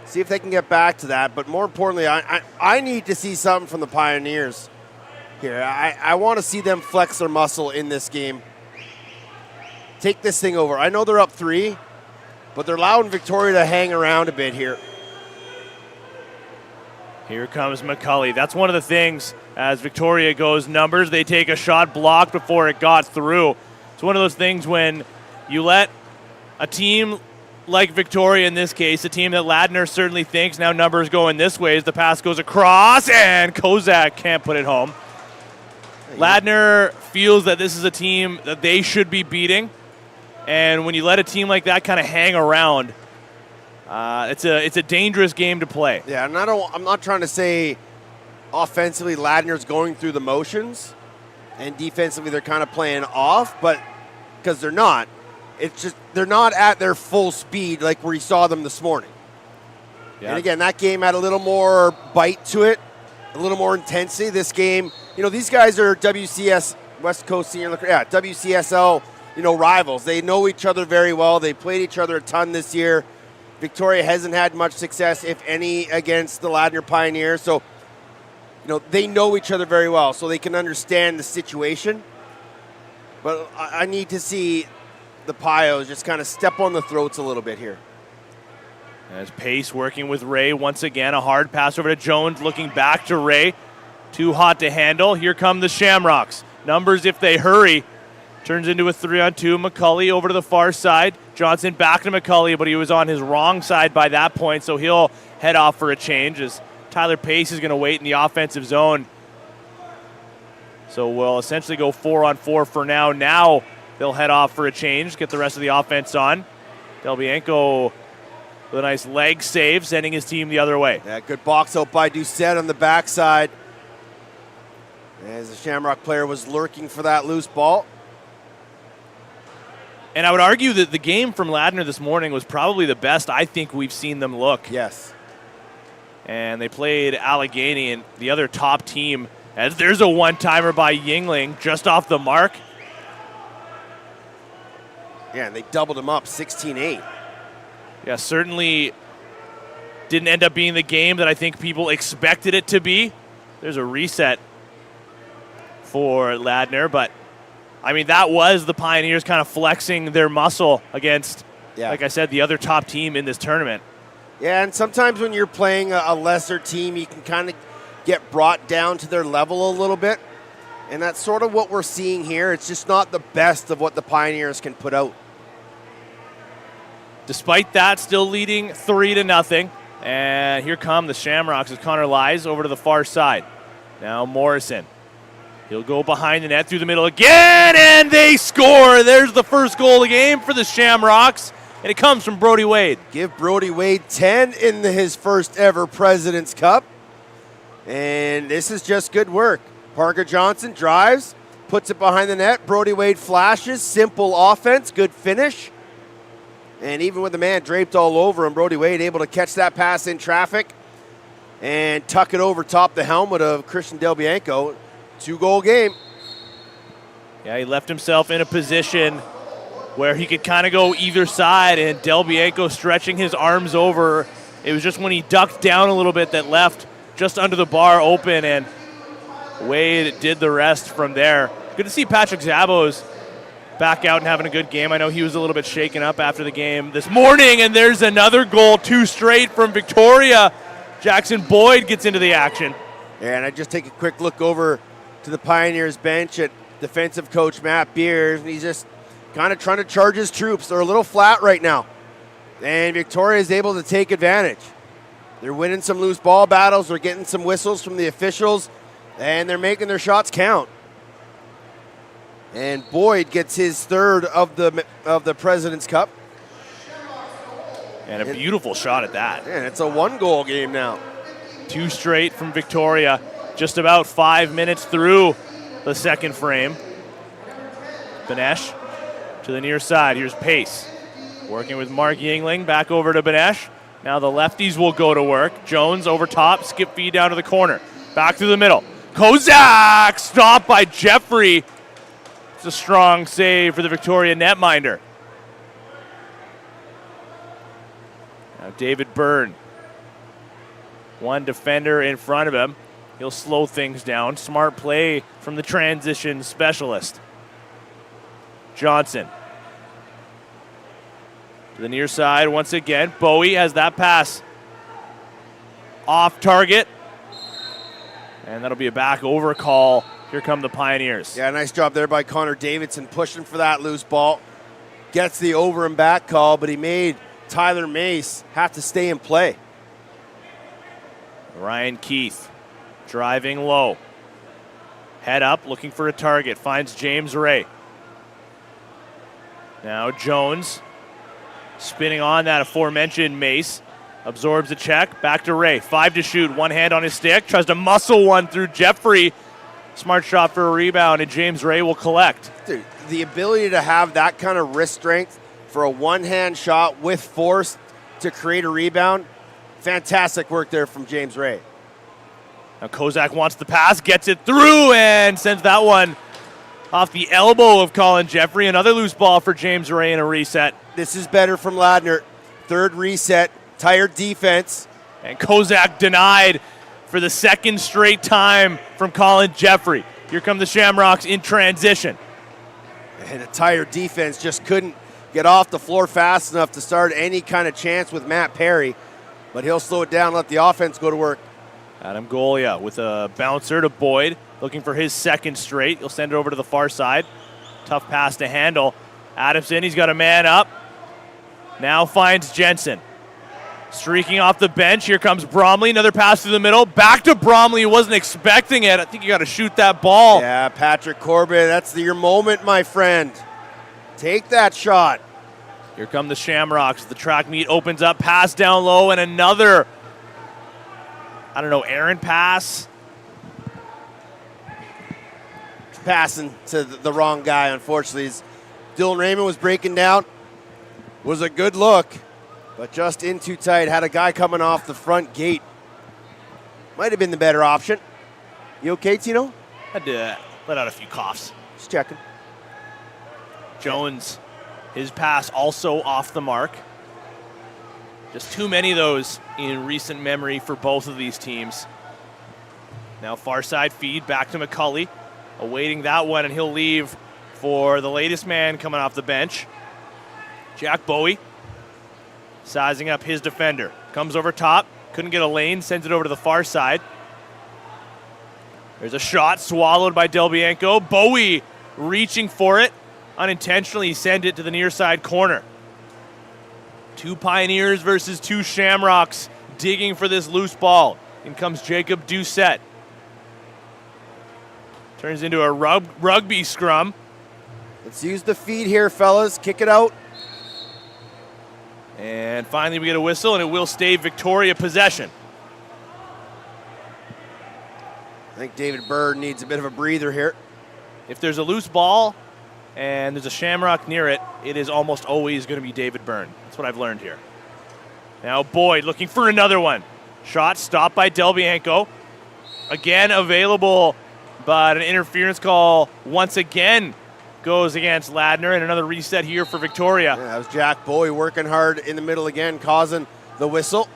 See if they can get back to that. But more importantly, I need to see something from the Pioneers here. I want to see them flex their muscle in this game. Take this thing over. I know they're up 3, but they're allowing Victoria to hang around a bit here. Here comes McCulley. That's one of the things as Victoria goes numbers. They take a shot blocked before it got through. It's one of those things when you let a team like Victoria in this case, a team that Ladner certainly thinks now numbers going this way as the pass goes across and Kozak can't put it home. Ladner feels that this is a team that they should be beating. And when you let a team like that kind of hang around, it's a dangerous game to play. Yeah, and I'm not trying to say offensively Ladner's going through the motions and defensively they're kind of playing off, but because they're not. It's just they're not at their full speed like we saw them this morning. Yeah. And again, that game had a little more bite to it, a little more intensity. This game, these guys are WCS West Coast Senior Lacrosse, WCSL, rivals. They know each other very well. They played each other a ton this year. Victoria hasn't had much success, if any, against the Ladner Pioneers. So, they know each other very well, so they can understand the situation. But I need to see the Pios just kind of step on the throats a little bit here. As Pace working with Ray once again. A hard pass over to Jones, looking back to Ray. Too hot to handle. Here come the Shamrocks. Numbers if they hurry. Turns into a 3-on-2. McCulley over to the far side. Johnson back to McCulley, but he was on his wrong side by that point, so he'll head off for a change as Tyler Pace is going to wait in the offensive zone. So we'll essentially go 4-on-4 for now. Now they'll head off for a change, get the rest of the offense on. Del Bianco with a nice leg save, sending his team the other way. Yeah, good box out by Doucette on the backside. As the Shamrock player was lurking for that loose ball. And I would argue that the game from Ladner this morning was probably the best I think we've seen them look. Yes. And they played Allegheny and the other top team. As there's a one-timer by Yingling just off the mark. Yeah, and they doubled him up 16-8. Yeah, certainly didn't end up being the game that I think people expected it to be. There's a reset for Ladner, but I mean, that was the Pioneers kind of flexing their muscle against, like I said, the other top team in this tournament. Yeah, and sometimes when you're playing a lesser team, you can kind of get brought down to their level a little bit. And that's sort of what we're seeing here. It's just not the best of what the Pioneers can put out. Despite that, still leading 3-0. And here come the Shamrocks as Connor lies over to the far side. Now Morrison. He'll go behind the net through the middle again, and they score. There's the first goal of the game for the Shamrocks, and it comes from Brody Wade. Give Brody Wade 10 in his first ever President's Cup. And this is just good work. Parker Johnson drives, puts it behind the net. Brody Wade flashes. Simple offense, good finish. And even with the man draped all over him, Brody Wade able to catch that pass in traffic and tuck it over top the helmet of Christian Del Bianco. 2-goal game. Yeah, he left himself in a position where he could kind of go either side, and Del Bianco stretching his arms over. It was just when he ducked down a little bit that left just under the bar open, and Wade did the rest from there. Good to see Patrick Zabos back out and having a good game. I know he was a little bit shaken up after the game this morning, and there's another goal, 2 straight from Victoria. Jackson Boyd gets into the action. Yeah, and I just take a quick look over to the Pioneers bench at defensive coach Matt Beers, and he's just kind of trying to charge his troops. They're a little flat right now, and Victoria is able to take advantage. They're winning some loose ball battles. They're getting some whistles from the officials, and they're making their shots count. And Boyd gets his third of the President's Cup. And a beautiful shot at that. And it's a 1-goal game now. 2 straight from Victoria, just about 5 minutes through the second frame. Benesh to the near side. Here's Pace working with Mark Yingling. Back over to Benesh. Now the lefties will go to work. Jones over top, skip feed down to the corner. Back through the middle. Kozak stopped by Jeffrey. It's a strong save for the Victoria netminder. Now David Byrne. One defender in front of him. He'll slow things down. Smart play from the transition specialist. Johnson. To the near side once again. Bowie has that pass off target. And that'll be a back over call. Here come the Pioneers. Yeah, nice job there by Connor Davidson pushing for that loose ball. Gets the over and back call, but he made Tyler Mace have to stay in play. Ryan Keith driving low. Head up, looking for a target. Finds James Ray. Now Jones spinning on that aforementioned Mace. Absorbs the check. Back to Ray. 5 to shoot. One hand on his stick. Tries to muscle one through Jeffrey. Smart shot for a rebound, and James Ray will collect. Dude, the ability to have that kind of wrist strength for a one-hand shot with force to create a rebound, fantastic work there from James Ray. Now Kozak wants the pass, gets it through, and sends that one off the elbow of Colin Jeffrey. Another loose ball for James Ray in a reset. This is better from Ladner. Third reset, tired defense. And Kozak denied for the second straight time from Colin Jeffrey. Here come the Shamrocks in transition. And a tired defense just couldn't get off the floor fast enough to start any kind of chance with Matt Perry. But he'll slow it down, let the offense go to work. Adam Golia with a bouncer to Boyd, looking for his second straight. He'll send it over to the far side. Tough pass to handle. Adamson, he's got a man up. Now finds Jensen. Streaking off the bench, here comes Bromley. Another pass through the middle. Back to Bromley, he wasn't expecting it. I think you got to shoot that ball. Yeah, Patrick Corbett, that's your moment, my friend. Take that shot. Here come the Shamrocks. The track meet opens up, pass down low, and another, errant pass. Passing to the wrong guy, unfortunately. Dylan Raymond was breaking down. Was a good look, but just in too tight. Had a guy coming off the front gate. Might have been the better option. You okay, Tino? Had to let out a few coughs. Just checking. Jones, his pass also off the mark. Just too many of those in recent memory for both of these teams. Now far side feed back to McCulley. Awaiting that one, and he'll leave for the latest man coming off the bench. Jack Bowie sizing up his defender. Comes over top, couldn't get a lane, sends it over to the far side. There's a shot swallowed by Del Bianco. Bowie reaching for it. Unintentionally send it to the near side corner. 2 Pioneers versus 2 Shamrocks digging for this loose ball. In comes Jacob Doucette. Turns into a rugby scrum. Let's use the feed here, fellas. Kick it out. And finally we get a whistle, and it will stay Victoria possession. think David Bird needs a bit of a breather here. If there's a loose ball and there's a Shamrock near it, it is almost always going to be David Byrne. That's what I've learned here. Now Boyd looking for another one. Shot stopped by Delbianco. Again available, but an interference call once again goes against Ladner, and another reset here for Victoria. Yeah, that was Jack Bowie working hard in the middle again, causing the whistle.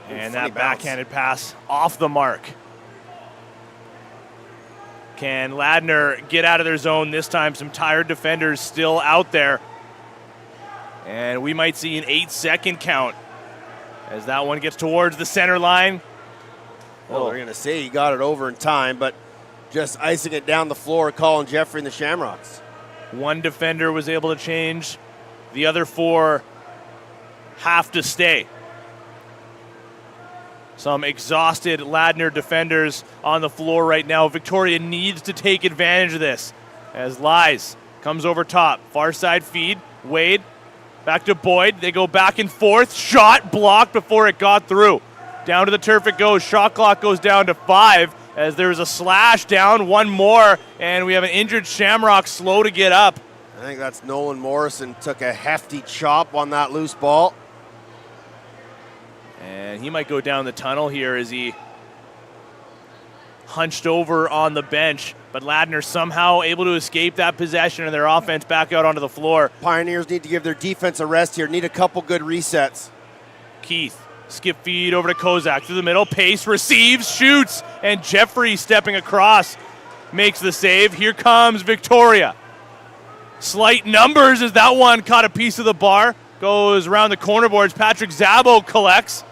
And that backhanded pass off the mark. Can Ladner get out of their zone this time? Some tired defenders still out there. And we might see an 8-second count as that one gets towards the center line. Well, they're going to say he got it over in time, but just icing it down the floor, calling Jeffrey and the Shamrocks. One defender was able to change. The other 4 have to stay. Some exhausted Ladner defenders on the floor right now. Victoria needs to take advantage of this as Lies comes over top. Far side feed. Wade back to Boyd. They go back and forth. Shot blocked before it got through. Down to the turf it goes. Shot clock goes down to 5 as there's a slash down. One more, and we have an injured Shamrock slow to get up. I think that's Nolan Morrison. Took a hefty chop on that loose ball. And he might go down the tunnel here as he hunched over on the bench. But Ladner somehow able to escape that possession and their offense back out onto the floor. Pioneers need to give their defense a rest here. Need a couple good resets. Keith, skip feed over to Kozak through the middle. Pace receives, shoots, and Jeffrey stepping across makes the save. Here comes Victoria. Slight numbers as that one caught a piece of the bar. Goes around the corner boards. Patrick Zabo collects.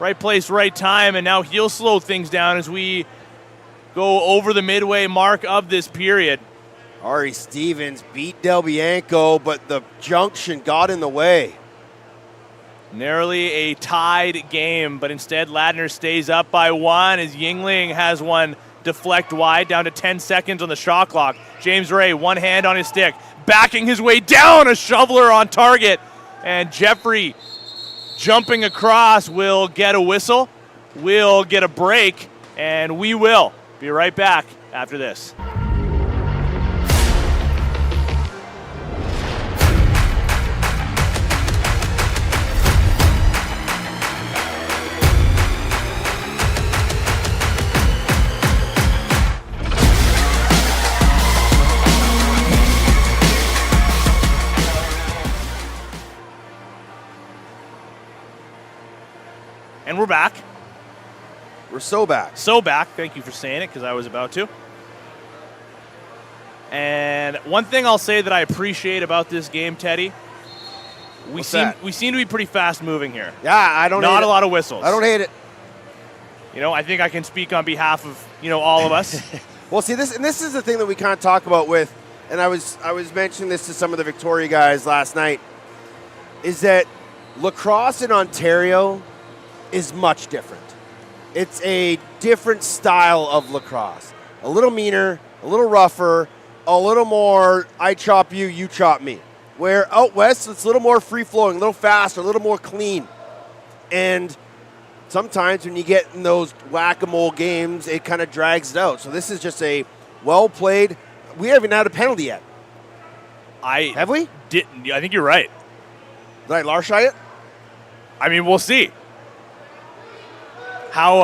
Right place, right time, and now he'll slow things down as we go over the midway mark of this period. Ari Stevens beat Delbianco, but the junction got in the way. Narrowly a tied game, but instead Ladner stays up by 1 as Yingling has one deflect wide down to 10 seconds on the shot clock. James Ray, one hand on his stick, backing his way down, a shoveler on target, and Jeffrey jumping across will get a whistle, will get a break, and we will be right back after this. And we're back. We're so back. So back. Thank you for saying it, because I was about to. And one thing I'll say that I appreciate about this game, Teddy, we seem to be pretty fast moving here. Yeah, I don't hate it. Not a lot of whistles. I don't hate it. You know, I think I can speak on behalf of, all of us. Well, see, this is the thing that we kind of talk about with, and I was mentioning this to some of the Victoria guys last night, is that lacrosse in Ontario is much different. It's a different style of lacrosse. A little meaner, a little rougher, a little more I chop you, you chop me. Where out west, it's a little more free-flowing, a little faster, a little more clean. And sometimes when you get in those whack-a-mole games, it kind of drags it out. So this is just a well-played. We haven't had a penalty yet. Have we? Didn't. I think you're right. Did I Larshy it? I mean, we'll see. How?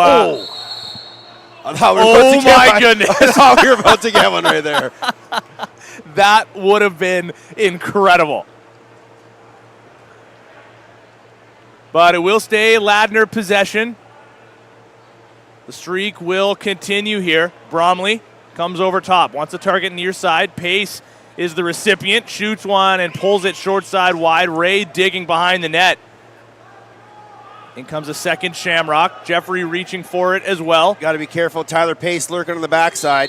I thought we were about to get my one. goodness! I thought we were about to get one right there. That would have been incredible. But it will stay Ladner possession. The streak will continue here. Bromley comes over top, wants a target near side. Pace is the recipient, shoots one and pulls it short side wide. Ray digging behind the net. In comes a second Shamrock. Jeffrey reaching for it as well. Got to be careful. Tyler Pace lurking on the backside.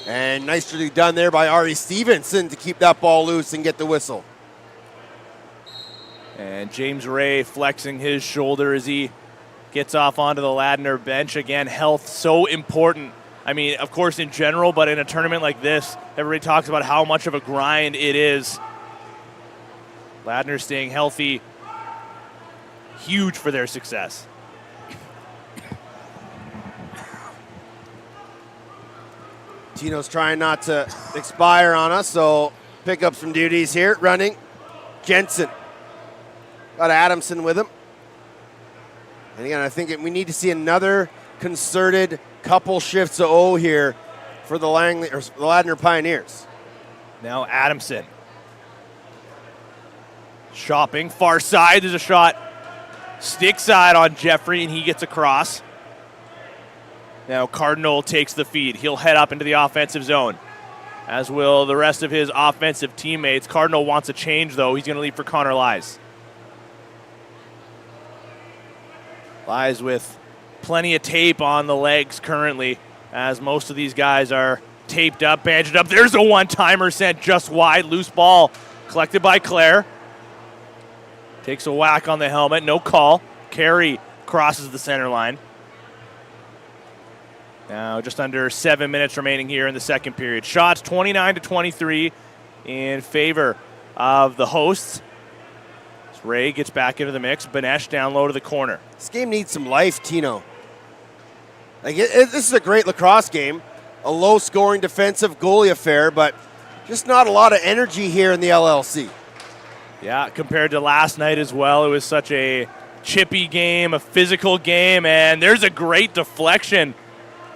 And nicely done there by Ari Stevenson to keep that ball loose and get the whistle. And James Ray flexing his shoulder as he gets off onto the Ladner bench. Again, health so important. I mean, of course, in general, but in a tournament like this, everybody talks about how much of a grind it is. Ladner staying healthy, huge for their success. Tino's trying not to expire on us, so pick up some duties here. Running, Jensen. Got Adamson with him. And again, I think we need to see another concerted couple shifts of O here for the Ladner Pioneers. Now Adamson. Shopping, far side, there's a shot. Stick side on Jeffrey, and he gets across. Now Cardinal takes the feed. He'll head up into the offensive zone, as will the rest of his offensive teammates. Cardinal wants a change, though. He's going to leave for Connor Lies. Lies with plenty of tape on the legs currently, as most of these guys are taped up, bandaged up. There's a one-timer sent just wide. Loose ball collected by Claire. Takes a whack on the helmet. No call. Carey crosses the center line. Now just under 7 minutes remaining here in the second period. Shots 29-23 in favor of the hosts. As Ray gets back into the mix. Banesh down low to the corner. This game needs some life, Tino. This is a great lacrosse game. A low-scoring defensive goalie affair, but just not a lot of energy here in the LLC. Yeah, compared to last night as well, it was such a chippy game, a physical game, and there's a great deflection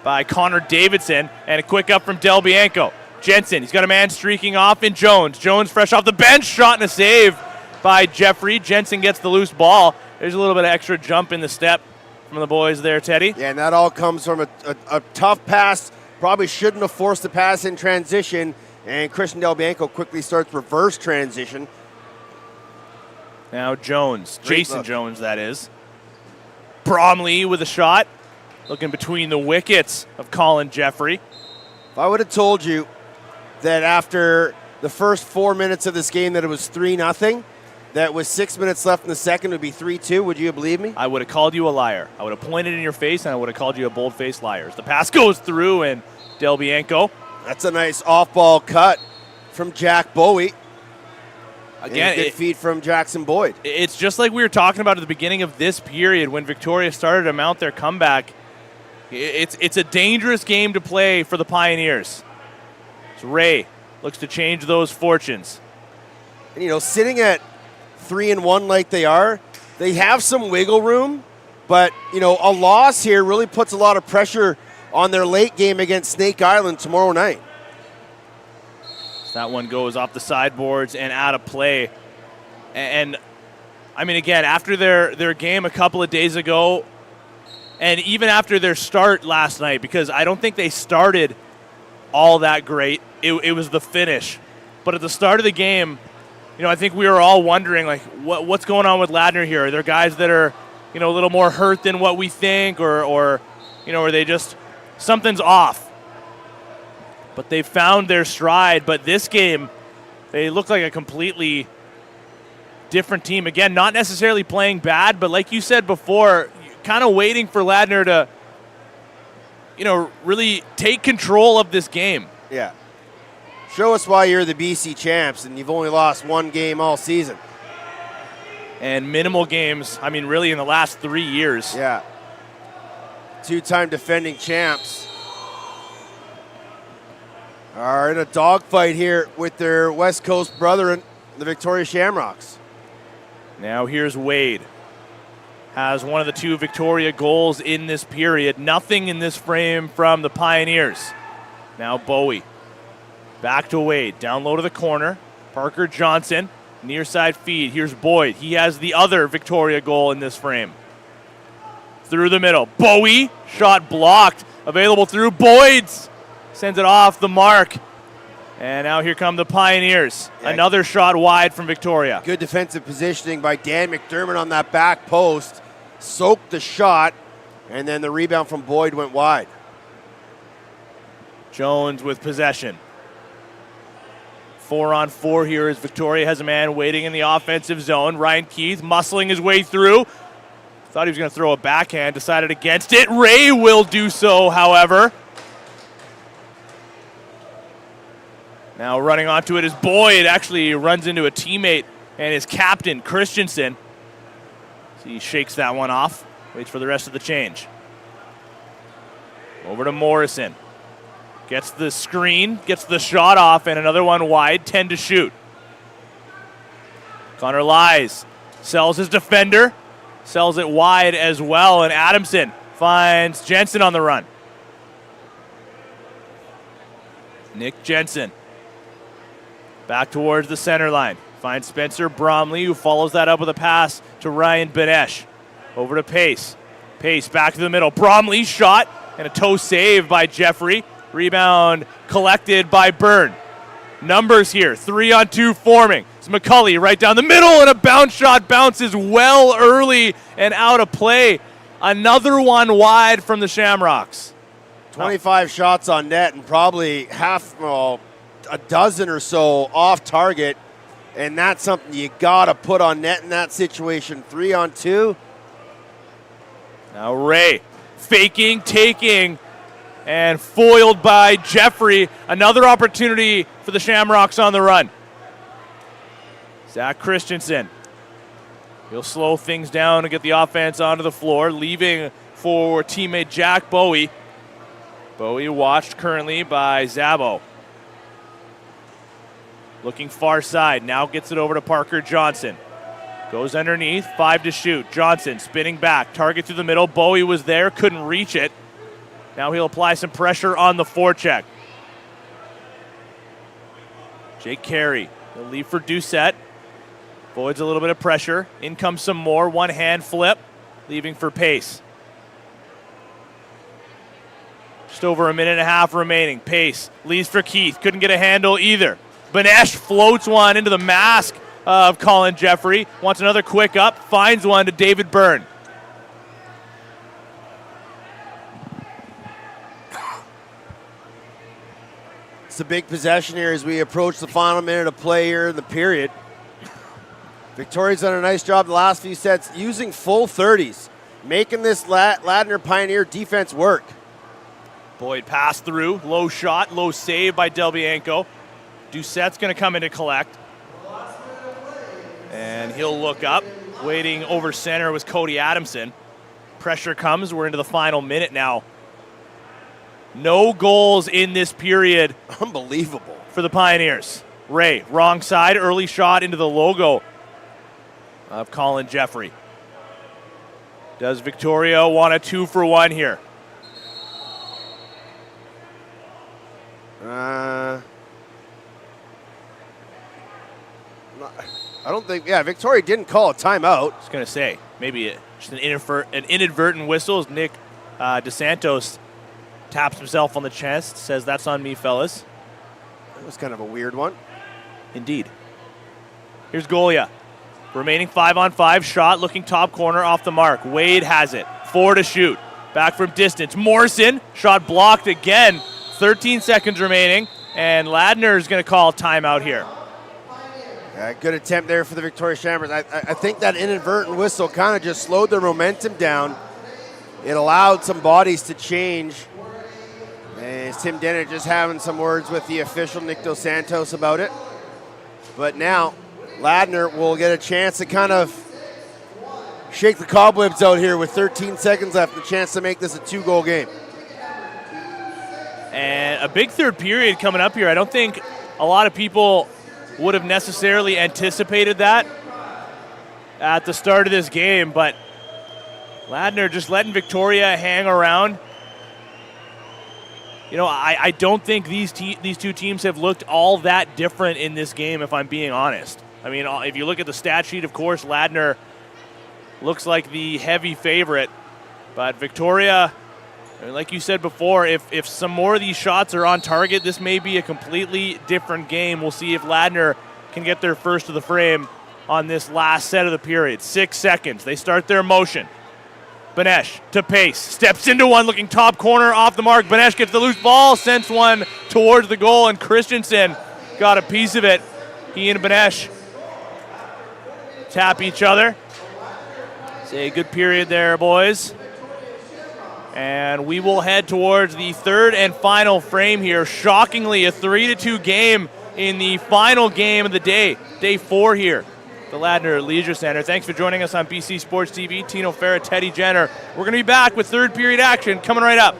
by Connor Davidson, and a quick up from Del Bianco. Jensen, he's got a man streaking off in Jones. Jones fresh off the bench, shot and a save by Jeffrey. Jensen gets the loose ball. There's a little bit of extra jump in the step from the boys there, Teddy. Yeah, and that all comes from a tough pass. Probably shouldn't have forced the pass in transition, and Christian Del Bianco quickly starts reverse transition. Now Jones, Jason Jones that is. Bromley with a shot, looking between the wickets of Colin Jeffrey. If I would have told you that after the first 4 minutes of this game that it was 3-0, that with 6 minutes left in the second it would be 3-2, would you have believed me? I would have called you a liar. I would have pointed in your face and I would have called you a bold-faced liar. The pass goes through and Del Bianco. That's a nice off-ball cut from Jack Bowie. Again, good feed from Jackson Boyd. It's just like we were talking about at the beginning of this period when Victoria started to mount their comeback. It's a dangerous game to play for the Pioneers. So Ray looks to change those fortunes. And, sitting at 3-1 like they are, they have some wiggle room, but, a loss here really puts a lot of pressure on their late game against Snake Island tomorrow night. That one goes off the sideboards and out of play. And I mean, again, after their game a couple of days ago, and even after their start last night, because I don't think they started all that great. It was the finish. But at the start of the game, I think we were all wondering, like, what's going on with Ladner here? Are there guys that are, a little more hurt than what we think, or are they just, something's off? But they found their stride. But this game, they look like a completely different team. Again, not necessarily playing bad, but like you said before, kind of waiting for Ladner to, really take control of this game. Yeah. Show us why you're the BC champs and you've only lost one game all season. And minimal games, really in the last 3 years. Yeah. Two-time defending champs are in a dogfight here with their West Coast brethren, the Victoria Shamrocks. Now here's Wade. Has one of the 2 Victoria goals in this period. Nothing in this frame from the Pioneers. Now Bowie. Back to Wade. Down low to the corner. Parker Johnson. Near side feed. Here's Boyd. He has the other Victoria goal in this frame. Through the middle. Bowie. Shot blocked. Available through Boyd's. Sends it off the mark. And now here come the Pioneers. Yeah. Another shot wide from Victoria. Good defensive positioning by Dan McDermott on that back post. Soaked the shot. And then the rebound from Boyd went wide. Jones with possession. 4-on-4 here as Victoria has a man waiting in the offensive zone. Ryan Keith muscling his way through. Thought he was going to throw a backhand. Decided against it. Ray will do so, however. Now running onto it is Boyd. Actually runs into a teammate and his captain, Christensen. So he shakes that one off. Waits for the rest of the change. Over to Morrison. Gets the screen, gets the shot off, and another one wide, 10 to shoot. Connor lies, sells his defender, sells it wide as well, and Adamson finds Jensen on the run. Nick Jensen back towards the center line. Finds Spencer Bromley, who follows that up with a pass to Ryan Benesh. Over to Pace. Pace back to the middle. Bromley's shot and a toe save by Jeffrey. Rebound collected by Byrne. Numbers here, 3-on-2 forming. It's McCulley right down the middle, and a bounce shot bounces well early and out of play. Another one wide from the Shamrocks. 25 shots on net and probably a dozen or so off target, and that's something you gotta put on net in that situation. 3-on-2. Now Ray faking, taking, and foiled by Jeffrey. Another opportunity for the Shamrocks on the run. Zach Christensen. He'll slow things down and get the offense onto the floor, leaving for teammate Jack Bowie. Bowie watched currently by Zabo. Looking far side, now gets it over to Parker Johnson. Goes underneath, 5 to shoot. Johnson spinning back, target through the middle. Bowie was there, couldn't reach it. Now he'll apply some pressure on the forecheck. Jake Carey, he'll leave for Doucette. Avoids a little bit of pressure. In comes some more, one hand flip, leaving for Pace. Just over a minute and a half remaining. Pace leaves for Keith, couldn't get a handle either. Benesh floats one into the mask of Colin Jeffrey. Wants another quick up, finds one to David Byrne. It's a big possession here as we approach the final minute of play here in the period. Victoria's done a nice job the last few sets using full 30s, making this Ladner Pioneer defense work. Boyd passed through, low shot, low save by Del Bianco. Doucette's going to come in to collect. And he'll look up. Waiting over center was Cody Adamson. Pressure comes. We're into the final minute now. No goals in this period. Unbelievable. For the Pioneers. Ray, wrong side, early shot into the logo of Colin Jeffrey. Does Victoria want a 2-for-1 here? I don't think, Victoria didn't call a timeout. I was going to say, maybe just an inadvertent whistle as Nick DeSantos taps himself on the chest, says, "That's on me, fellas." That was kind of a weird one. Indeed. Here's Golia. Remaining 5-on-5, shot looking top corner off the mark. Wade has it, 4 to shoot. Back from distance, Morrison, shot blocked again. 13 seconds remaining, and Ladner is going to call a timeout here. Good attempt there for the Victoria Shamrocks. I think that inadvertent whistle kind of just slowed their momentum down. It allowed some bodies to change. And Tim Dennett just having some words with the official, Nick Dos Santos, about it. But now, Ladner will get a chance to kind of shake the cobwebs out here with 13 seconds left, and a chance to make this a 2-goal game. And a big third period coming up here. I don't think a lot of people would have necessarily anticipated that at the start of this game, but Ladner just letting Victoria hang around. You know, I don't think these two teams have looked all that different in this game, if I'm being honest. I mean, if you look at the stat sheet, of course, Ladner looks like the heavy favorite, but Victoria, I mean, like you said before, if some more of these shots are on target, this may be a completely different game. We'll see if Ladner can get their first to the frame on this last set of the period. 6 seconds. They start their motion. Benesh to Pace. Steps into one, looking top corner off the mark. Benesh gets the loose ball, sends one towards the goal, and Christensen got a piece of it. He and Benesh tap each other. Say good period there, boys. And we will head towards the third and final frame here. Shockingly, a 3-2 game in the final game of the day. Day 4 here, the Ladner Leisure Center. Thanks for joining us on BC Sports TV. Tino Farah, Teddy Jenner. We're going to be back with third period action coming right up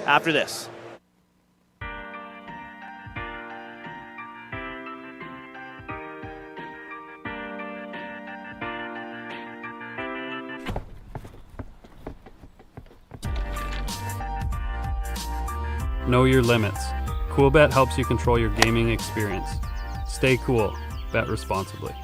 after this. Know your limits. Coolbet helps you control your gaming experience. Stay cool. Bet responsibly.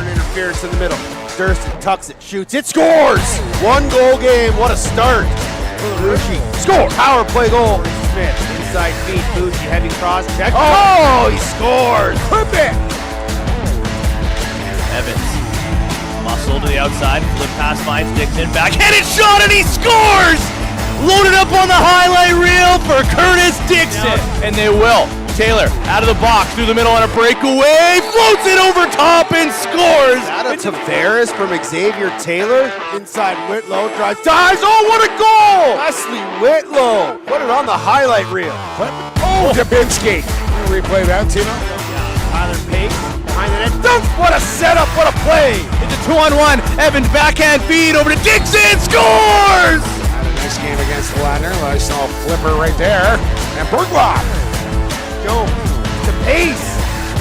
Interference in the middle. Durston tucks it, shoots, it scores! 1 goal game, what a start for the rookie. Score! Power play goal. Smith, inside feet, Bougie, heavy cross check. Oh, he scores! Clip it! Evans, muscle to the outside, flip pass finds Dixon, backhanded shot, and he scores! Loaded up on the highlight reel for Curtis Dixon, and they will. Taylor out of the box, through the middle on a breakaway, floats it over top and scores! Out of Tavares from Xavier Taylor, inside Whitlow, drives, dives, oh what a goal! Leslie Whitlow, put it on the highlight reel. Oh, Dubinsky. Replay that, Tino. Tyler Pace, behind the net, dunk, what a setup, what a play! It's a 2-on-1, Evans backhand feed over to Dixon, scores! Had a nice game against Ladner. Nice little flipper right there. And Berglock. Jones to Pace,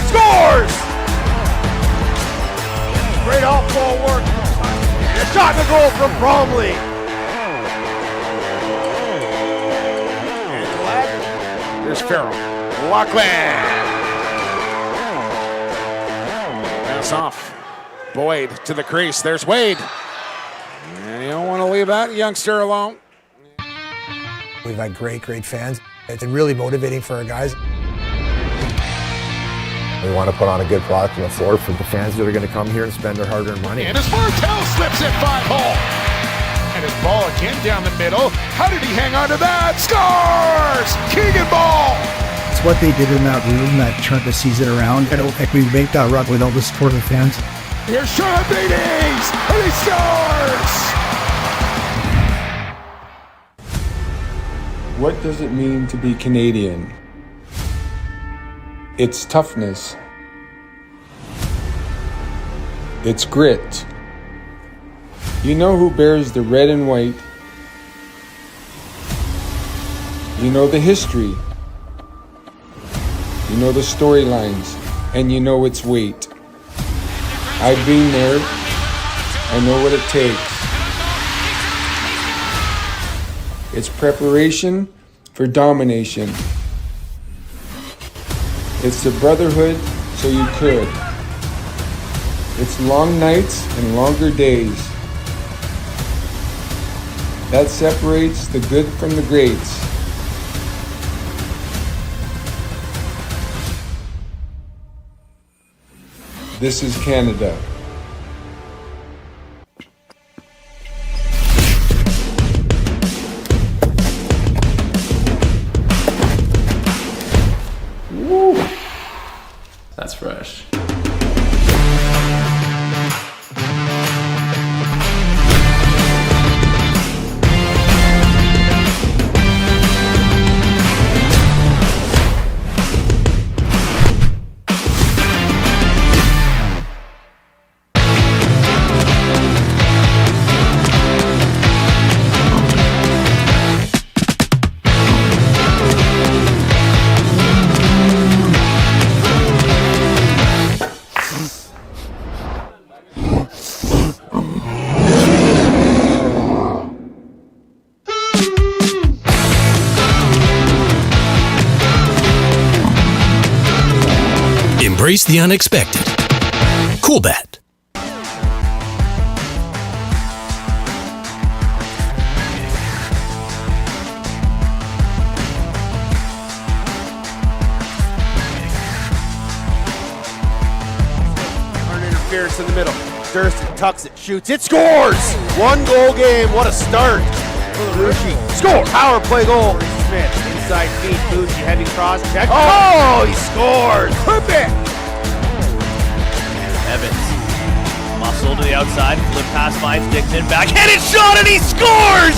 scores! Great off-ball work. And a shot and a goal from Bromley. And Ladner. Here's Farrell. Lachlan. Pass off. Boyd to the crease. There's Wade. And you don't want to leave that youngster alone. We've had great fans. It's been really motivating for our guys. We want to put on a good product on the floor for the fans that are going to come here and spend their hard-earned money. And as Martel slips it 5-hole. And his ball again down the middle. How did he hang on to that? Scores! Keegan Ball! It's what they did in that room that turned the season around. I don't think we make that run without the support of the fans. Here's Sean Beatties! And he scores! What does it mean to be Canadian? It's toughness. It's grit. You know who bears the red and white. You know the history. You know the storylines, and you know its weight. I've been there. I know what it takes. It's preparation for domination. It's the brotherhood so you could. It's long nights and longer days. That separates the good from the greats. This is Canada. That's fresh. Embrace the unexpected. Coolbet. Interference in the middle. Durston tucks it, shoots, it scores! 1 goal game, what a start for the rookie. Score! Power play goal. Smith, inside feet, Bougie, heavy cross check. Oh, he scores! Clip it! Evans, muscle to the outside, flip pass finds Dixon, backhanded shot, and he scores!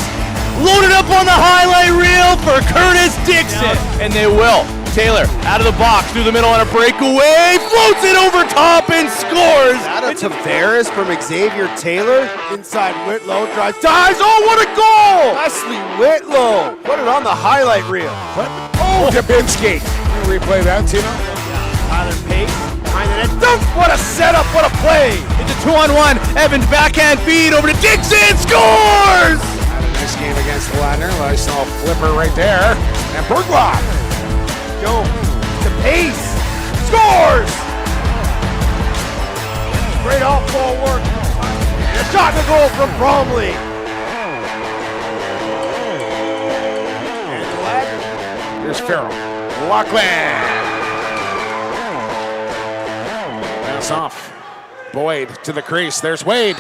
Loaded up on the highlight reel for Curtis Dixon, and they will. Taylor out of the box through the middle on a breakaway, floats it over top and scores. Out of Tavares from Xavier Taylor. Inside Whitlow, drives, dives. Oh, what a goal! Leslie Whitlow. Put it on the highlight reel. Oh, Dubinsky. Replay that, Tino. Tyler Pate behind the net. Dunk! What a setup, what a play! It's a 2-on-1. Evans backhand feed over to Dixon, scores! Nice game against Ladner. Nice little flipper right there. And Bergloff. Jones to Pace. Scores! Great off-ball work. And a shot and a goal from Bromley. And Ladner. Here's Farrell. Lachlan. Pass off. Boyd to the crease. There's Wade.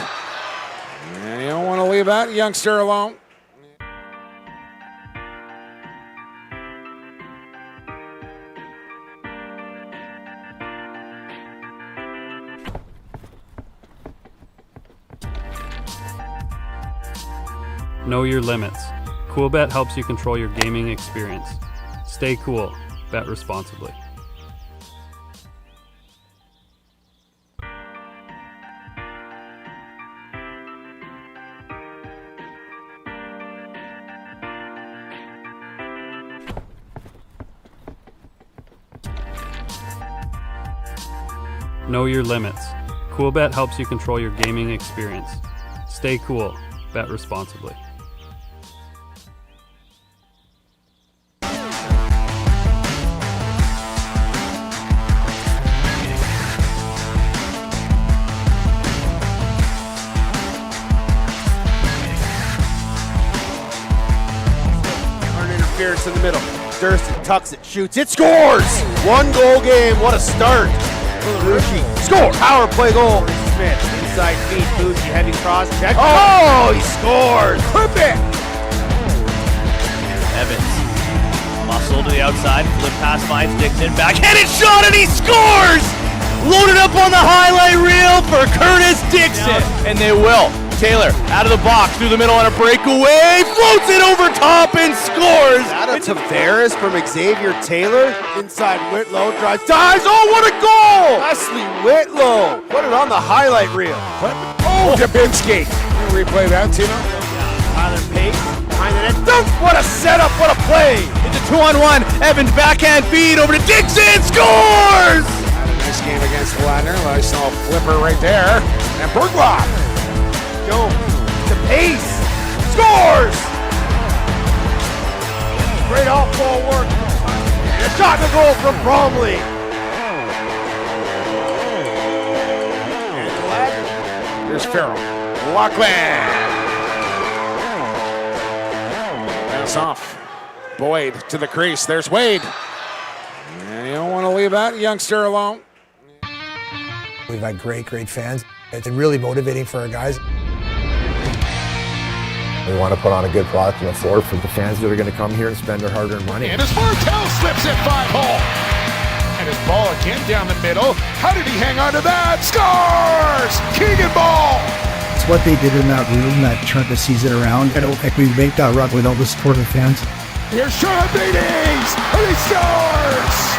And you don't want to leave that youngster alone. Know your limits. CoolBet helps you control your gaming experience. Stay cool. Bet responsibly. Know your limits. CoolBet helps you control your gaming experience. Stay cool. Bet responsibly. Interference in the middle. Durston tucks it, shoots, it scores! 1 goal game, what a start for the rookie. Score! Power play goal. Smith, inside feet, Bougie, heavy cross check. Oh, he scores! Clip it! Evans, muscle to the outside, flip pass finds Dixon, backhanded shot and he scores! Loaded up on the highlight reel for Curtis Dixon. And they will. Taylor out of the box through the middle on a breakaway, floats it over top and scores. Out of Tavares from Xavier Taylor. Inside Whitlow, drives, dives. Oh, what a goal! Leslie Whitlow. Put it on the highlight reel. Oh, Dubinsky. Replay that, Tino. Tyler Pate behind the net. Dunk! What a setup, what a play! It's a 2-on-1. Evans backhand feed over to Dixon, scores! Nice game against Ladner. Nice little flipper right there. And Bergloff. Jones to Pace. Scores! Great off-ball work. And a shot and a goal from Bromley. And Ladner. Here's Farrell. Lachlan. Pass off. Boyd to the crease. There's Wade. And you don't want to leave that youngster alone. We've had great fans. It's really motivating for our guys. We want to put on a good product on the floor for the fans that are going to come here and spend their hard-earned money. And as Martel slips it 5-hole. And his ball again down the middle. How did he hang on to that? Scores! Keegan Ball! It's what they did in that room that turned the season around. I don't think we make that run without the support of the fans. Here's Sean Beatties! And he scores!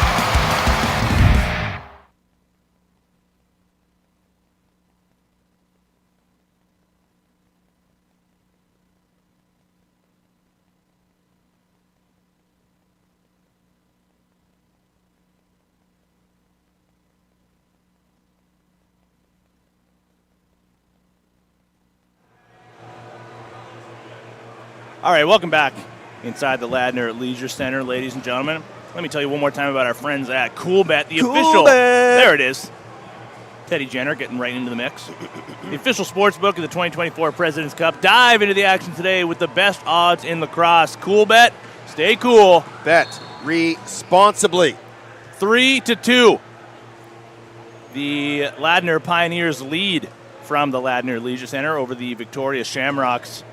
All right, welcome back inside the Ladner Leisure Center, ladies and gentlemen. Let me tell you one more time about our friends at CoolBet, the official. There it is. Teddy Jenner getting right into the mix. The official sportsbook of the 2024 President's Cup. Dive into the action today with the best odds in lacrosse. CoolBet, stay cool. Bet responsibly. 3-2. The Ladner Pioneers lead from the Ladner Leisure Center over the Victoria Shamrocks,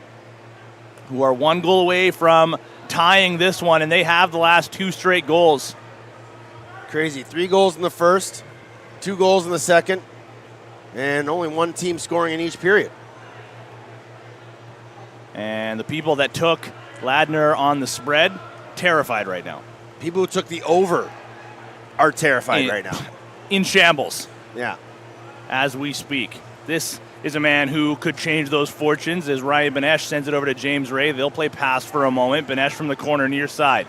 who are 1 goal away from tying this one, and they have the last 2 straight goals. Crazy. 3 goals in the first, 2 goals in the second, and only 1 team scoring in each period. And the people that took Ladner on the spread, terrified right now. People who took the over are terrified right now. In shambles. Yeah. As we speak. This is a man who could change those fortunes as Ryan Benesh sends it over to James Ray. They'll play pass for a moment. Benesh from the corner near side.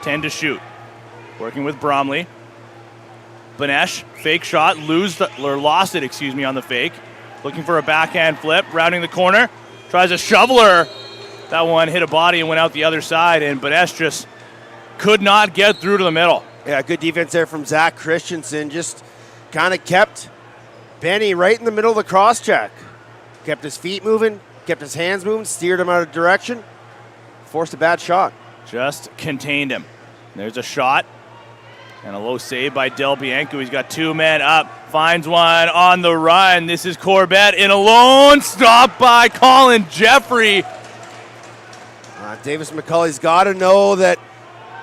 10 to shoot. Working with Bromley. Benesh, fake shot, lost it on the fake. Looking for a backhand flip, rounding the corner. Tries a shoveler. That one hit a body and went out the other side, and Benesh just could not get through to the middle. Yeah, good defense there from Zach Christensen. Just kind of kept Benny right in the middle of the cross check. Kept his feet moving, kept his hands moving, steered him out of direction, forced a bad shot. Just contained him. There's a shot. And a low save by Del Bianco. He's got 2 men up. Finds one on the run. This is Corbett in alone. Stopped by Colin Jeffrey. Davis McCulley's got to know that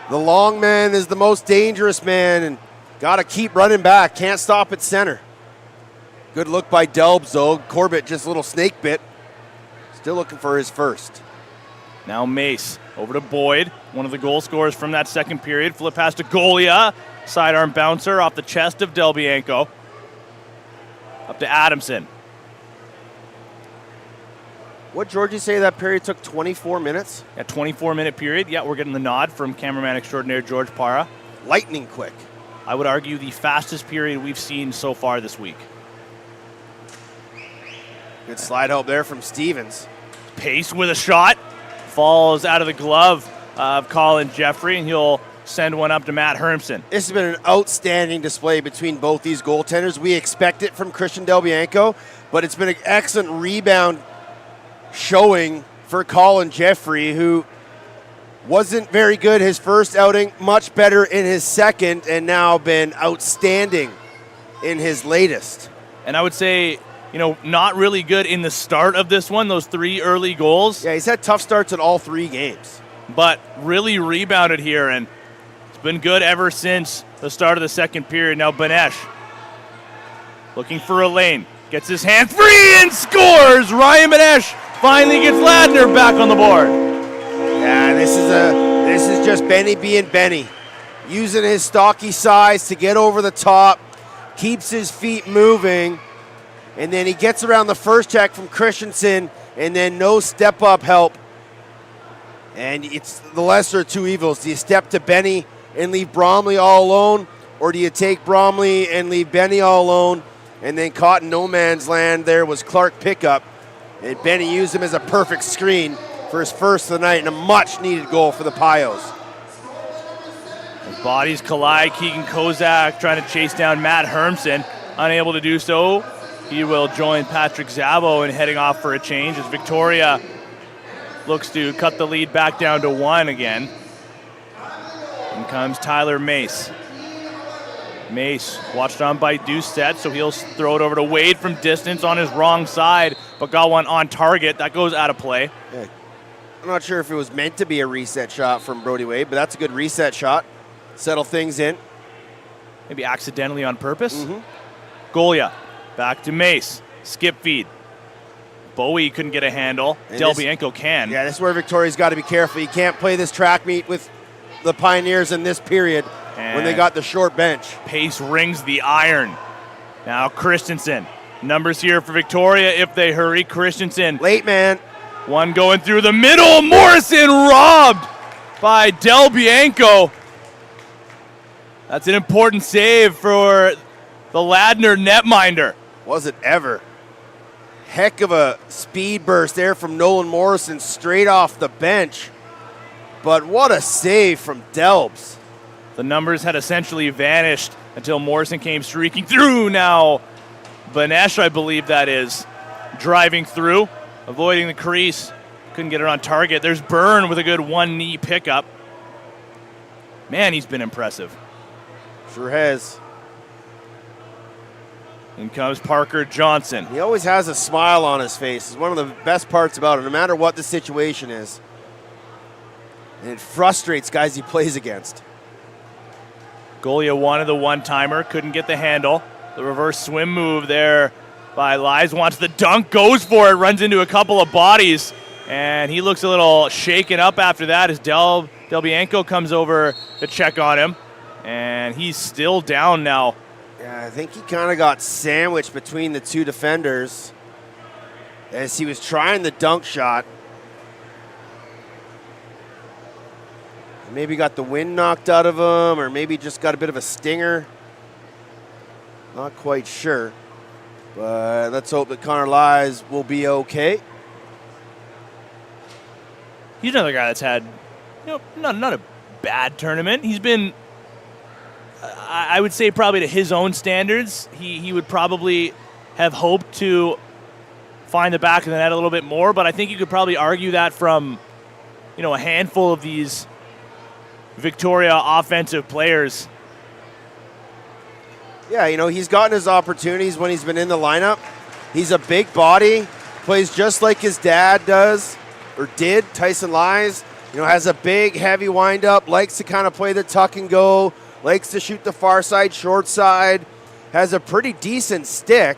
the long man is the most dangerous man and got to keep running back. Can't stop at center. Good look by Delbs, though. Corbett just a little snake bit. Still looking for his first. Now Mace over to Boyd, one of the goal scorers from that second period. Flip pass to Golia. Sidearm bouncer off the chest of Del Bianco. Up to Adamson. What Georgie say that period took 24 minutes? A 24-minute period. Yeah, we're getting the nod from cameraman extraordinaire George Parra. Lightning quick. I would argue the fastest period we've seen so far this week. Good slide help there from Stevens. Pace with a shot. Falls out of the glove of Colin Jeffrey, and he'll send one up to Matt Hermson. This has been an outstanding display between both these goaltenders. We expect it from Christian Del Bianco, but it's been an excellent rebound showing for Colin Jeffrey, who wasn't very good his first outing, much better in his second, and now been outstanding in his latest. And I would say, not really good in the start of this one, those 3 early goals. Yeah, he's had tough starts in all 3 games. But really rebounded here, and it's been good ever since the start of the second period. Now Benesh looking for a lane. Gets his hand free and scores! Ryan Benesh finally gets Ladner back on the board. Yeah, this is just Benny being Benny. Using his stocky size to get over the top, keeps his feet moving, and then he gets around the first check from Christensen, and then no step-up help. And it's the lesser of 2 evils. Do you step to Benny and leave Bromley all alone, or do you take Bromley and leave Benny all alone? And then caught in no man's land there was Clark pickup, and Benny used him as a perfect screen for his first of the night, and a much-needed goal for the Pios. As bodies collide, Keegan Kozak trying to chase down Matt Hermson, unable to do so. He will join Patrick Zabo in heading off for a change as Victoria looks to cut the lead back down to 1 again. In comes Tyler Mace. Mace watched on by Doucette, so he'll throw it over to Wade from distance on his wrong side, but got one on target. That goes out of play. Yeah. I'm not sure if it was meant to be a reset shot from Brody Wade, but that's a good reset shot. Settle things in. Maybe accidentally on purpose. Golia back to Mace. Skip feed. Bowie couldn't get a handle. Del Bianco can. Yeah, this is where Victoria's got to be careful. You can't play this track meet with the Pioneers in this period when they got the short bench. Pace rings the iron. Now Christensen. Numbers here for Victoria if they hurry. Christensen. Late man. One going through the middle. Morrison robbed by Del Bianco. That's an important save for the Ladner netminder. Was it ever? Heck of a speed burst there from Nolan Morrison straight off the bench. But what a save from Delbs. The numbers had essentially vanished until Morrison came streaking through. Now Benesh, I believe that is, driving through, avoiding the crease. Couldn't get it on target. There's Byrne with a good 1-knee pickup. Man, he's been impressive. Sure has. In comes Parker Johnson. He always has a smile on his face. It's one of the best parts about him, no matter what the situation is. And it frustrates guys he plays against. Golia wanted the one-timer, couldn't get the handle. The reverse swim move there by Lies, wants the dunk, goes for it, runs into a couple of bodies, and he looks a little shaken up after that as Del Del Bianco comes over to check on him, and he's still down now. Yeah, I think he kind of got sandwiched between the two defenders as he was trying the dunk shot. Maybe got the wind knocked out of him, or maybe just got a bit of a stinger. Not quite sure. But let's hope that Connor Lies will be okay. He's another guy that's had, not a bad tournament. He's been, I would say, probably to his own standards, he would probably have hoped to find the back of the net a little bit more. But I think you could probably argue that from, a handful of these Victoria offensive players. Yeah, he's gotten his opportunities when he's been in the lineup. He's a big body, plays just like his dad does, or did, Tyson Lies. Has a big, heavy windup, likes to kind of play the tuck and go, likes to shoot the far side, short side, has a pretty decent stick.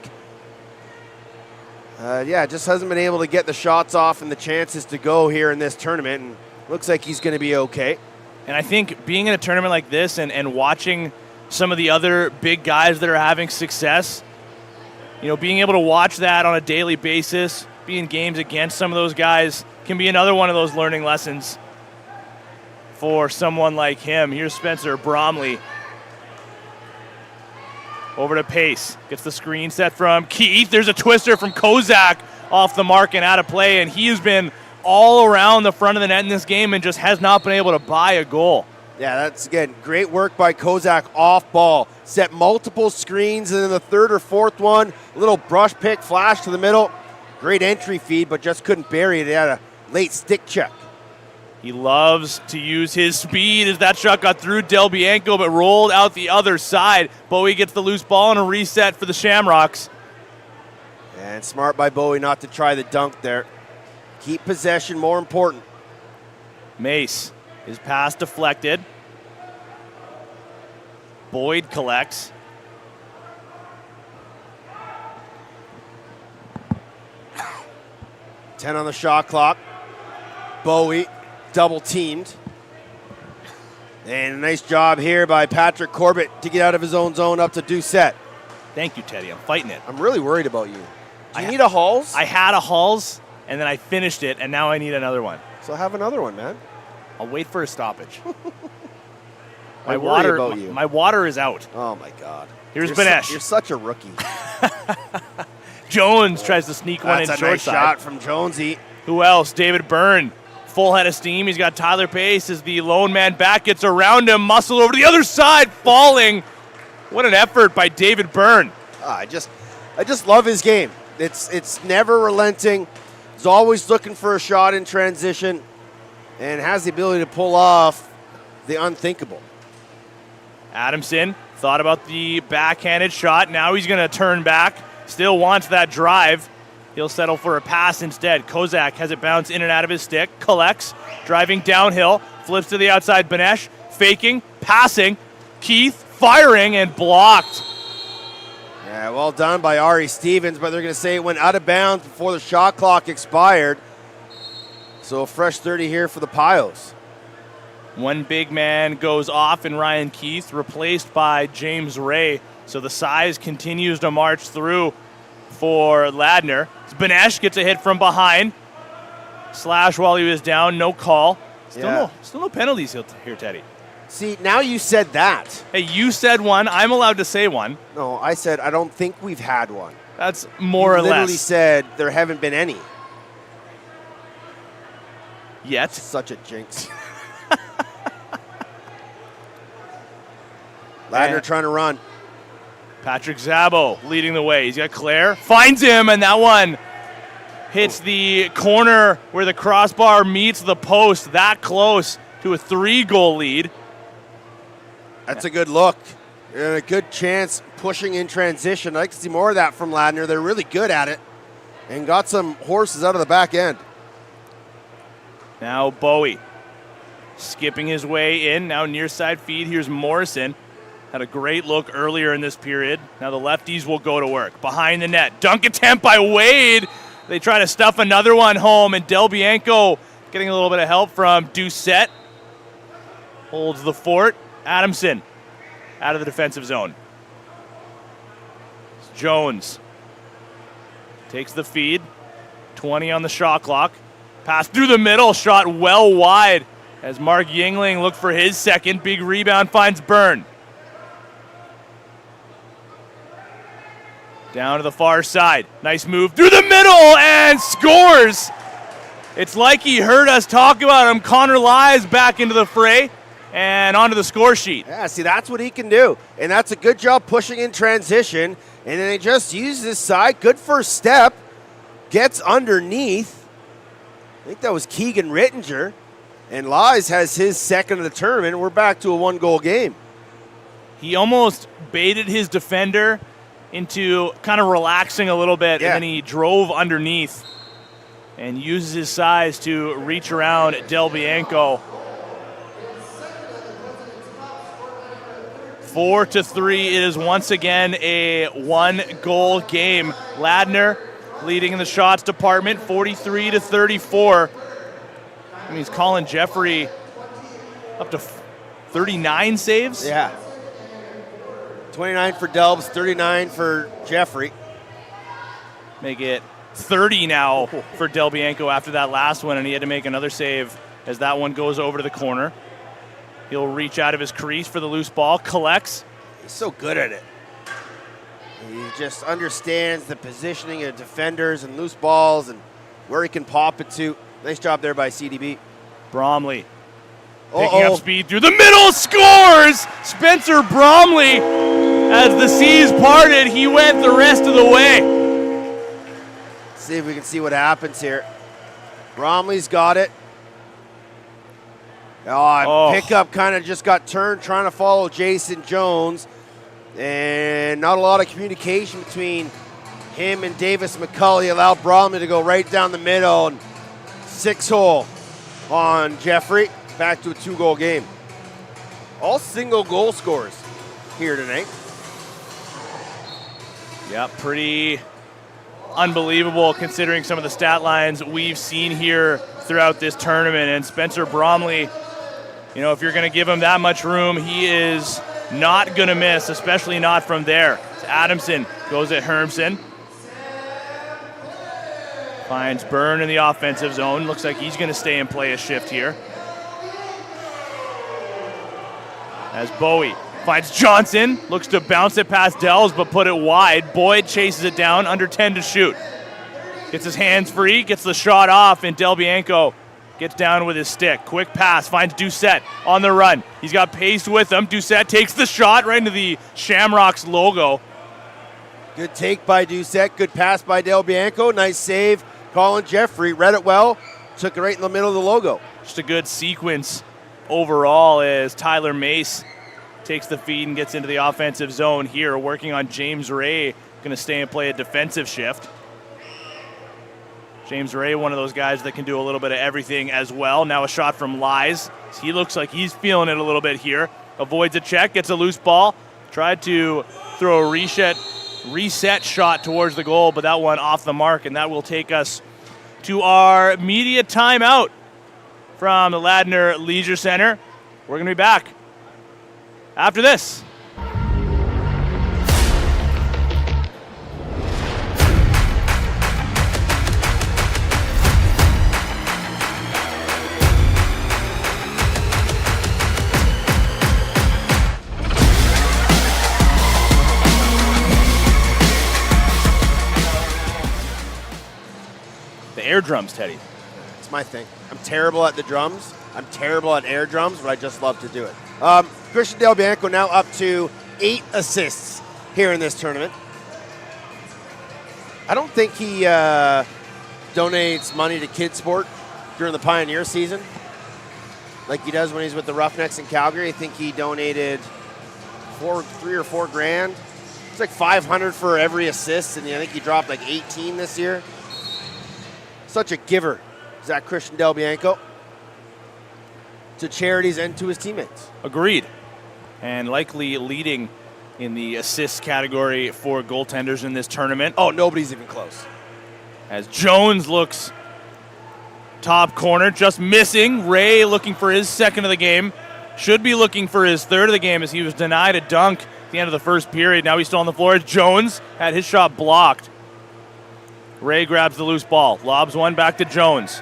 Just hasn't been able to get the shots off and the chances to go here in this tournament, and looks like he's going to be okay. And I think being in a tournament like this and watching some of the other big guys that are having success, being able to watch that on a daily basis, be in games against some of those guys, can be another one of those learning lessons for someone like him. Here's Spencer Bromley. Over to Pace. Gets the screen set from Keith. There's a twister from Kozak off the mark and out of play, and he has been all around the front of the net in this game and just has not been able to buy a goal. Yeah, that's, again, great work by Kozak off ball. Set multiple screens, and then the third or fourth one, a little brush pick, flash to the middle. Great entry feed, but just couldn't bury it. He had a late stick check. He loves to use his speed as that shot got through Del Bianco, but rolled out the other side. Bowie gets the loose ball and a reset for the Shamrocks. And smart by Bowie not to try the dunk there. Keep possession more important. Mace, his pass deflected. Boyd collects. Ten on the shot clock. Bowie double teamed. And a nice job here by Patrick Corbett to get out of his own zone up to Doucette. Thank you, Teddy. I'm fighting it. I'm really worried about you. Do you need a Halls? I had a Halls, and then I finished it, and now I need another one. So have another one, man. I'll wait for a stoppage. I worry about you. My water is out. Oh, my God. Here's Benesh. You're such a rookie. Jones tries to sneak one in That's short a nice side. shot from Jonesy. Who else? David Byrne. Full head of steam. He's got Tyler Pace as the lone man back. Gets around him. Muscle over the other side. Falling. What an effort by David Byrne. I just love his game. It's never relenting. He's always looking for a shot in transition and has the ability to pull off the unthinkable. Adamson thought about the backhanded shot. Now he's going to turn back. Still wants that drive. He'll settle for a pass instead. Kozak has it bounce in and out of his stick. Collects. Driving downhill. Flips to the outside. Benesh faking. Passing. Keith firing and blocked. Yeah, well done by Ari Stevens, but they're going to say it went out of bounds before the shot clock expired. So a fresh 30 here for the Pios. One big man goes off in Ryan Keith, replaced by James Ray. So the size continues to march through for Ladner. Benesh gets a hit from behind. Slash while he was down, no call. Still no penalties here, Teddy. See, now you said that. Hey, you said one. I'm allowed to say one. No, I said I don't think we've had one. That's more or less. You literally said there haven't been any. Yet. Such a jinx. Ladner trying to run. Patrick Zabo leading the way. He's got Claire. Finds him, and that one hits the corner where the crossbar meets the post. That close to a 3-goal lead. That's a good look. And a good chance pushing in transition. I'd like to see more of that from Ladner. They're really good at it. And got some horses out of the back end. Now Bowie skipping his way in. Now near side feed. Here's Morrison. Had a great look earlier in this period. Now the lefties will go to work. Behind the net. Dunk attempt by Wade. They try to stuff another one home. And Del Bianco getting a little bit of help from Doucette. holds the fort. Adamson out of the defensive zone. Jones takes the feed. 20 on the shot clock. Pass through the middle, shot well wide as Mark Yingling looked for his second. Big rebound, finds Byrne. Down to the far side. Nice move through the middle and scores. It's like he heard us talk about him. Connor Lies back into the fray and onto the score sheet. Yeah, see, that's what he can do. And that's a good job pushing in transition. And then he just uses his side. Good first step. Gets underneath. I think that was Keegan Rittinger. And Lies has his second of the tournament. We're back to a one-goal game. He almost baited his defender into kind of relaxing a little bit, and then he drove underneath and uses his size to reach around Del Bianco. 4-3. It is once again a one-goal game. Ladner leading in the shots department, 43-34. That means Colin Jeffrey up to 39 saves. Yeah. 29 for Delbs, 39 for Jeffrey. Make it 30 now for Del Bianco after that last one, and he had to make another save as that one goes over to the corner. He'll reach out of his crease for the loose ball, collects. He's so good at it. He just understands the positioning of defenders and loose balls and where he can pop it to. Nice job there by CDB. Bromley picking up speed through the middle, scores! Spencer Bromley, as the seas parted, he went the rest of the way. Let's see if we can see what happens here. Bromley's got it. Pickup kind of just got turned trying to follow Jason Jones. And not a lot of communication between him and Davis McCulley allowed Bromley to go right down the middle and 6-hole on Jeffrey. Back to a 2-goal game. All single goal scores here tonight. Yeah, pretty unbelievable considering some of the stat lines we've seen here throughout this tournament. And Spencer Bromley, you know, if you're going to give him that much room, he is not going to miss, especially not from there. Adamson goes at Hermson. Finds Byrne in the offensive zone. Looks like he's going to stay and play a shift here. As Bowie finds Johnson, looks to bounce it past Dells, but put it wide. Boyd chases it down, under 10 to shoot. Gets his hands free, gets the shot off, and Del Bianco gets down with his stick. Quick pass, finds Doucette on the run. He's got pace with him. Doucette takes the shot right into the Shamrocks logo. Good take by Doucette, good pass by Del Bianco. Nice save. Colin Jeffrey read it well, took it right in the middle of the logo. Just a good sequence overall as Tyler Mace takes the feed and gets into the offensive zone here, working on James Ray, going to stay and play a defensive shift. James Ray, one of those guys that can do a little bit of everything as well. Now a shot from Lies. He looks like he's feeling it a little bit here. Avoids a check, gets a loose ball. Tried to throw a reset shot towards the goal, but that one off the mark, and that will take us to our media timeout from the Ladner Leisure Center. We're going to be back after this. The air drums, Teddy. It's my thing. I'm terrible at the drums. I'm terrible at air drums, but I just love to do it. Christian Del Bianco now up to 8 assists here in this tournament. I don't think he donates money to Kids Sport during the Pioneer season like he does when he's with the Roughnecks in Calgary. I think he donated $3 or $4 grand. It's like $500 for every assist, and I think he dropped like 18 this year. Such a giver is that Christian Del Bianco to charities and to his teammates. Agreed. And likely leading in the assists category for goaltenders in this tournament. Oh, nobody's even close. As Jones looks top corner, just missing. Ray looking for his second of the game. should be looking for his third of the game as he was denied a dunk at the end of the first period. Now he's still on the floor. Jones had his shot blocked. Ray grabs the loose ball, lobs one back to Jones.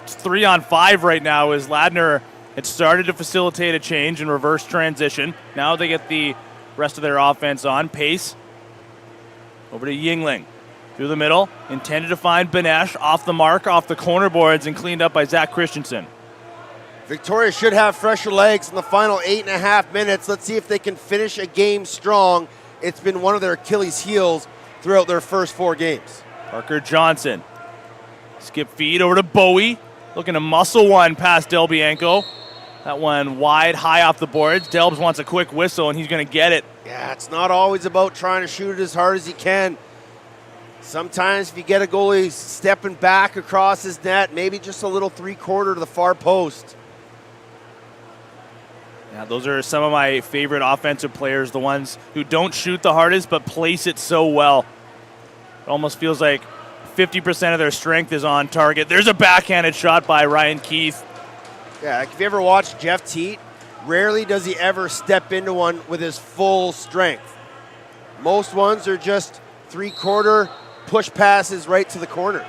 It's 3-on-5 right now as Ladner had started to facilitate a change in reverse transition. Now they get the rest of their offense on. Pace over to Yingling. Through the middle, intended to find Benesh, off the mark, off the corner boards, and cleaned up by Zach Christensen. Victoria should have fresher legs in the final 8.5 minutes. Let's see if they can finish a game strong. It's been one of their Achilles heels throughout their first 4 games. Parker Johnson. Skip feed over to Bowie. Looking to muscle one past Del Bianco. That one wide, high off the boards. Delbs wants a quick whistle, and he's going to get it. Yeah, it's not always about trying to shoot it as hard as he can. Sometimes if you get a goalie stepping back across his net, maybe just a little 3/4 to the far post. Yeah, those are some of my favorite offensive players, the ones who don't shoot the hardest but place it so well. It almost feels like 50% of their strength is on target. There's a backhanded shot by Ryan Keith. Yeah, like if you ever watched Jeff Teat, rarely does he ever step into one with his full strength. Most ones are just 3/4 push passes right to the corner.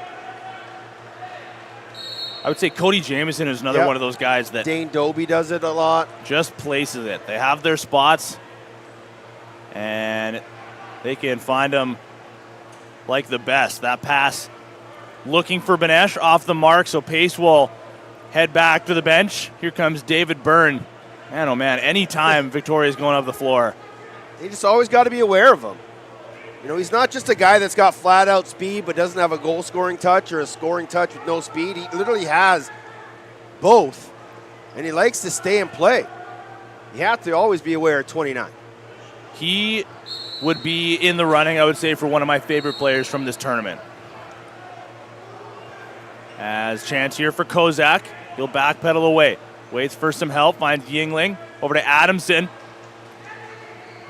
I would say Cody Jamieson is another one of those guys that Dane Doby does it a lot. just places it. They have their spots, and they can find them like the best. That pass looking for Benesh off the mark, so Pace will head back to the bench. Here comes David Byrne. Man, oh man, anytime Victoria's going off the floor. You just always got to be aware of him. You know, he's not just a guy that's got flat-out speed but doesn't have a goal-scoring touch or a scoring touch with no speed. He literally has both, and he likes to stay and play. You have to always be aware of 29. He would be in the running, I would say, for one of my favorite players from this tournament. As chance here for Kozak. He'll backpedal away. Waits for some help, finds Yingling. Over to Adamson.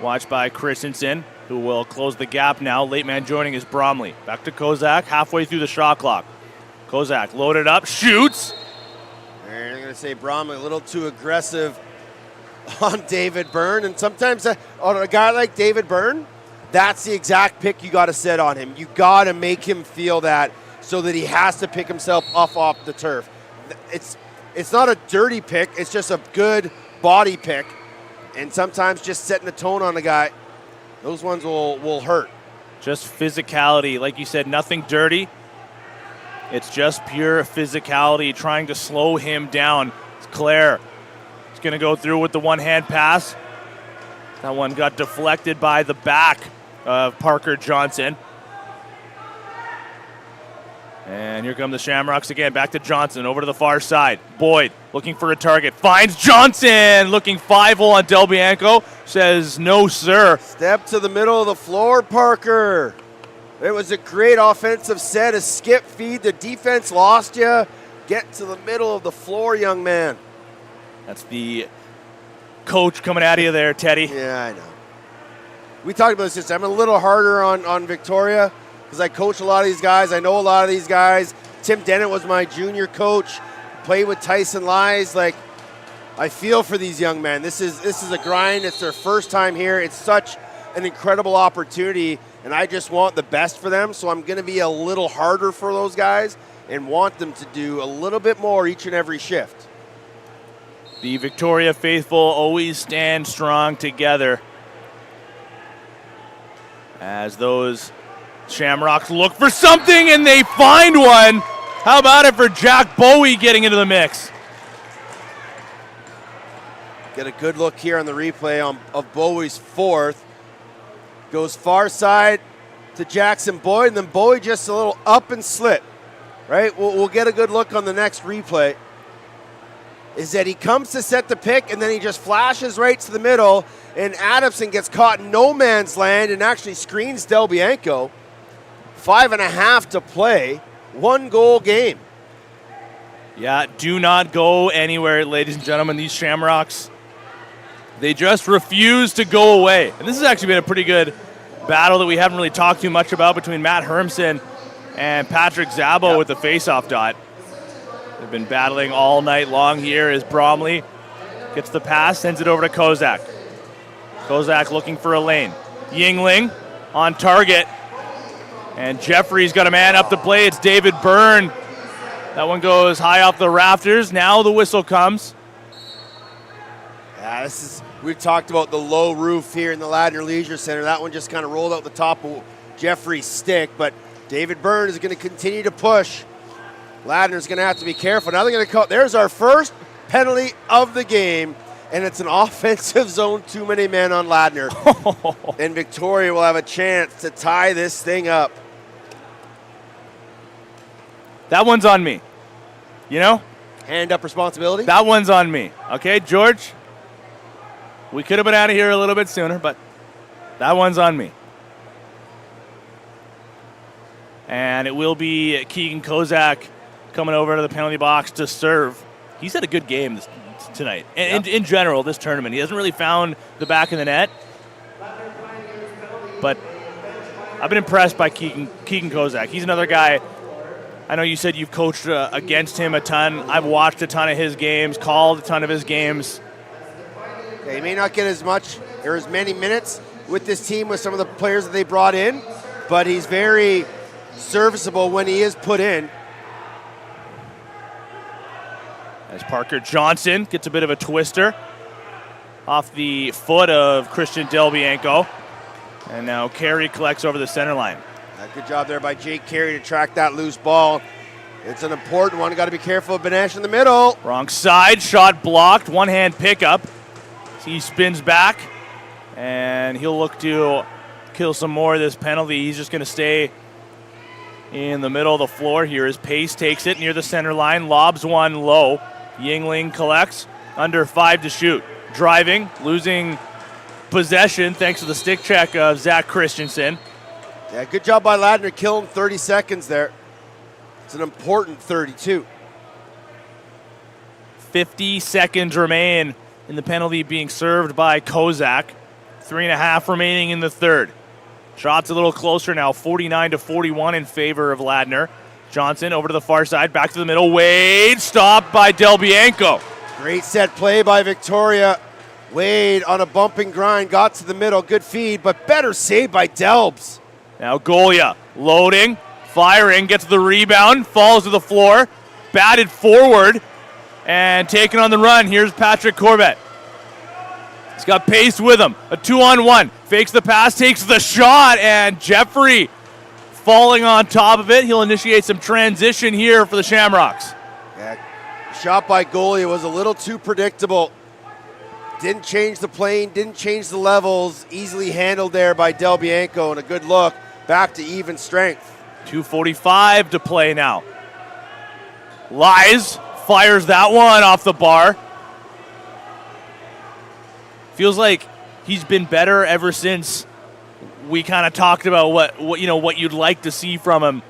Watched by Christensen, who will close the gap now. Late man joining is Bromley. Back to Kozak, halfway through the shot clock. Kozak loaded up, shoots. And I'm going to say Bromley a little too aggressive on David Byrne. And sometimes on a guy like David Byrne, that's the exact pick you got to set on him. You got to make him feel that so that he has to pick himself off the turf. It's not a dirty pick. It's just a good body pick. And sometimes just setting the tone on a guy, those ones will hurt. Just physicality. Like you said, nothing dirty. It's just pure physicality, trying to slow him down. It's Claire. He's going to go through with the one-hand pass. That one got deflected by the back of Parker Johnson. And here come the Shamrocks again. Back to Johnson, over to the far side. Boyd looking for a target. Finds Johnson, looking 5-hole on Del Bianco. Says, no, sir. Step to the middle of the floor, Parker. It was a great offensive set. A skip feed. The defense lost you. Get to the middle of the floor, young man. That's the coach coming at you there, Teddy. Yeah, I know. We talked about this. I'm a little harder on Victoria because I coach a lot of these guys. I know a lot of these guys. Tim Dennett was my junior coach. Played with Tyson Lies. Like, I feel for these young men. This is a grind. It's their first time here. It's such an incredible opportunity, and I just want the best for them. So I'm going to be a little harder for those guys and want them to do a little bit more each and every shift. The Victoria faithful always stand strong together as those Shamrocks look for something, and they find one. How about it for Jack Bowie getting into the mix? Get a good look here on the replay of Bowie's fourth. Goes far side to Jackson Boyd, and then Bowie just a little up and slit. Right? We'll get a good look on the next replay. Is that he comes to set the pick, and then he just flashes right to the middle, and Adamson gets caught in no man's land and actually screens Del Bianco. 5.5 to play. 1 goal game. Yeah, do not go anywhere, ladies and gentlemen. These Shamrocks, they just refuse to go away. And this has actually been a pretty good battle that we haven't really talked too much about between Matt Hermson and Patrick Zabo with the face-off dot. They've been battling all night long here as Bromley Gets the pass, sends it over to Kozak. Kozak looking for a lane. Yingling on target. And Jeffrey's got a man up to play. It's David Byrne. That one goes high off the rafters. Now the whistle comes. Yeah, we talked about the low roof here in the Ladner Leisure Center. That one just kind of rolled out the top of Jeffrey's stick, but David Byrne is going to continue to push. Ladner's going to have to be careful. Now they're going to call. There's our first penalty of the game, and it's an offensive zone, too many men on Ladner. And Victoria will have a chance to tie this thing up. That one's on me. You know? Hand up responsibility? That one's on me. Okay, George? We could have been out of here a little bit sooner, but that one's on me. And it will be Keegan Kozak coming over to the penalty box to serve. He's had a good game tonight. And in general, this tournament. He hasn't really found the back of the net. But I've been impressed by Keegan Kozak. He's another guy. I know you said you've coached against him a ton. I've watched a ton of his games, called a ton of his games. Yeah, he may not get as much or as many minutes with this team with some of the players that they brought in, but he's very serviceable when he is put in. As Parker Johnson gets a bit of a twister off the foot of Christian Delbianco. And now Carey collects over the center line. Good job there by Jake Carey to track that loose ball. It's an important one. Got to be careful of Benesh in the middle. Wrong side, shot blocked, one-hand pickup. He spins back, and he'll look to kill some more of this penalty. He's just going to stay in the middle of the floor here as Pace takes it near the center line, lobs one low. Yingling collects, under 5 to shoot. Driving, losing possession thanks to the stick check of Zach Christensen. Yeah, good job by Ladner, killing 30 seconds there. It's an important 32. 50 seconds remain in the penalty being served by Kozak. 3.5 remaining in the third. Shots a little closer now, 49-41 in favor of Ladner. Johnson over to the far side, back to the middle. Wade, stopped by Delbianco. Great set play by Victoria. Wade on a bumping grind, got to the middle, good feed, but better save by Delbs. Now Golia loading, firing, gets the rebound, falls to the floor, batted forward, and taken on the run. Here's Patrick Corbett. He's got Pace with him. A 2-on-1. Fakes the pass, takes the shot, and Jeffrey falling on top of it. He'll initiate some transition here for the Shamrocks. Yeah, shot by Golia was a little too predictable. Didn't change the plane, didn't change the levels. Easily handled there by Delbianco, and a good look. Back to even strength. 2:45 to play now. Lies, fires that one off the bar. Feels like he's been better ever since we kind of talked about what you'd like to see from him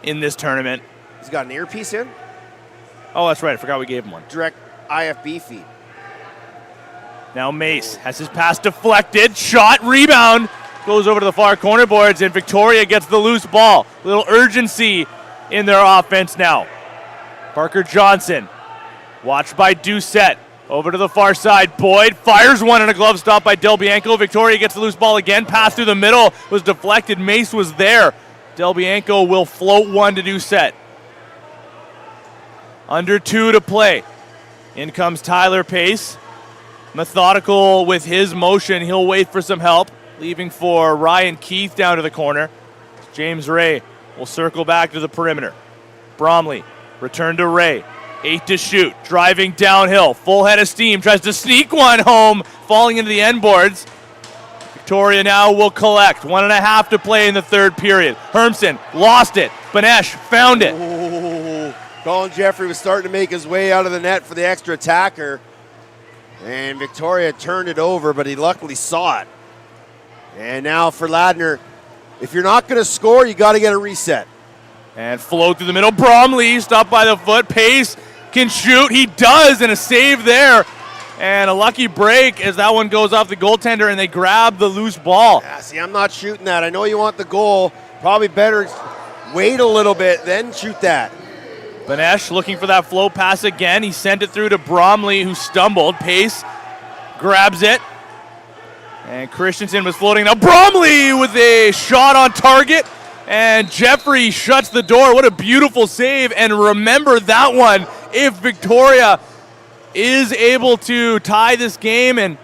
in this tournament. He's got an earpiece in. Oh, that's right. I forgot we gave him one. Direct IFB feed. Now Mace has his pass deflected. Shot, rebound. Goes over to the far corner boards, and Victoria gets the loose ball. A little urgency in their offense now. Parker Johnson, watched by Doucette. Over to the far side. Boyd fires one and a glove stop by Delbianco. Victoria gets the loose ball again. Pass through the middle was deflected. Mace was there. Delbianco will float one to Doucette. Under 2 to play. In comes Tyler Pace. Methodical with his motion. He'll wait for some help. Leaving for Ryan Keith down to the corner. James Ray will circle back to the perimeter. Bromley, return to Ray. 8 to shoot, driving downhill. Full head of steam, tries to sneak one home, falling into the end boards. Victoria now will collect. 1.5 to play in the third period. Hermsen lost it. Benesh found it. Ooh, Colin Jeffrey was starting to make his way out of the net for the extra attacker. And Victoria turned it over, but he luckily saw it. And now for Ladner, if you're not going to score, you got to get a reset. And float through the middle. Bromley stopped by the foot. Pace can shoot. He does, and a save there. And a lucky break as that one goes off the goaltender, and they grab the loose ball. Yeah, see, I'm not shooting that. I know you want the goal. Probably better wait a little bit, then shoot that. Benesh looking for that flow pass again. He sent it through to Bromley, who stumbled. Pace grabs it. And Christensen was floating. Now Bromley with a shot on target. And Jeffrey shuts the door. What a beautiful save. And remember that one if Victoria is able to tie this game. And,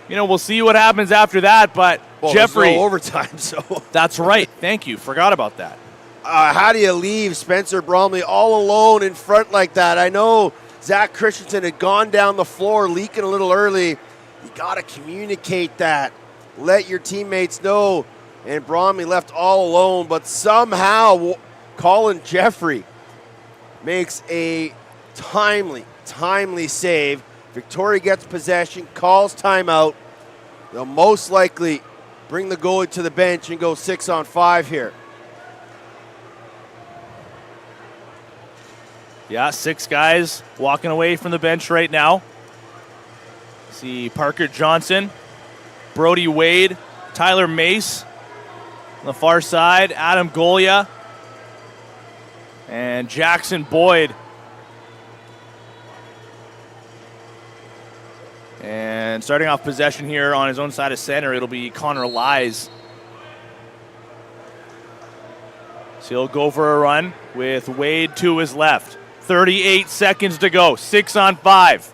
you know, we'll see what happens after that. But Jeffrey. There's no overtime, so. That's right. Thank you. Forgot about that. How do you leave Spencer Bromley all alone in front like that? I know Zach Christensen had gone down the floor leaking a little early. You got to communicate that. Let your teammates know. And Bromley left all alone, but somehow Colin Jeffrey makes a timely save. Victoria gets possession, calls timeout. They'll most likely bring the goalie to the bench and go 6-on-5 here. Yeah, 6 guys walking away from the bench right now. See Parker Johnson, Brody Wade, Tyler Mace. On the far side, Adam Golia and Jackson Boyd. And starting off possession here on his own side of center, it'll be Connor Lies. So he'll go for a run with Wade to his left. 38 seconds to go, 6-on-5.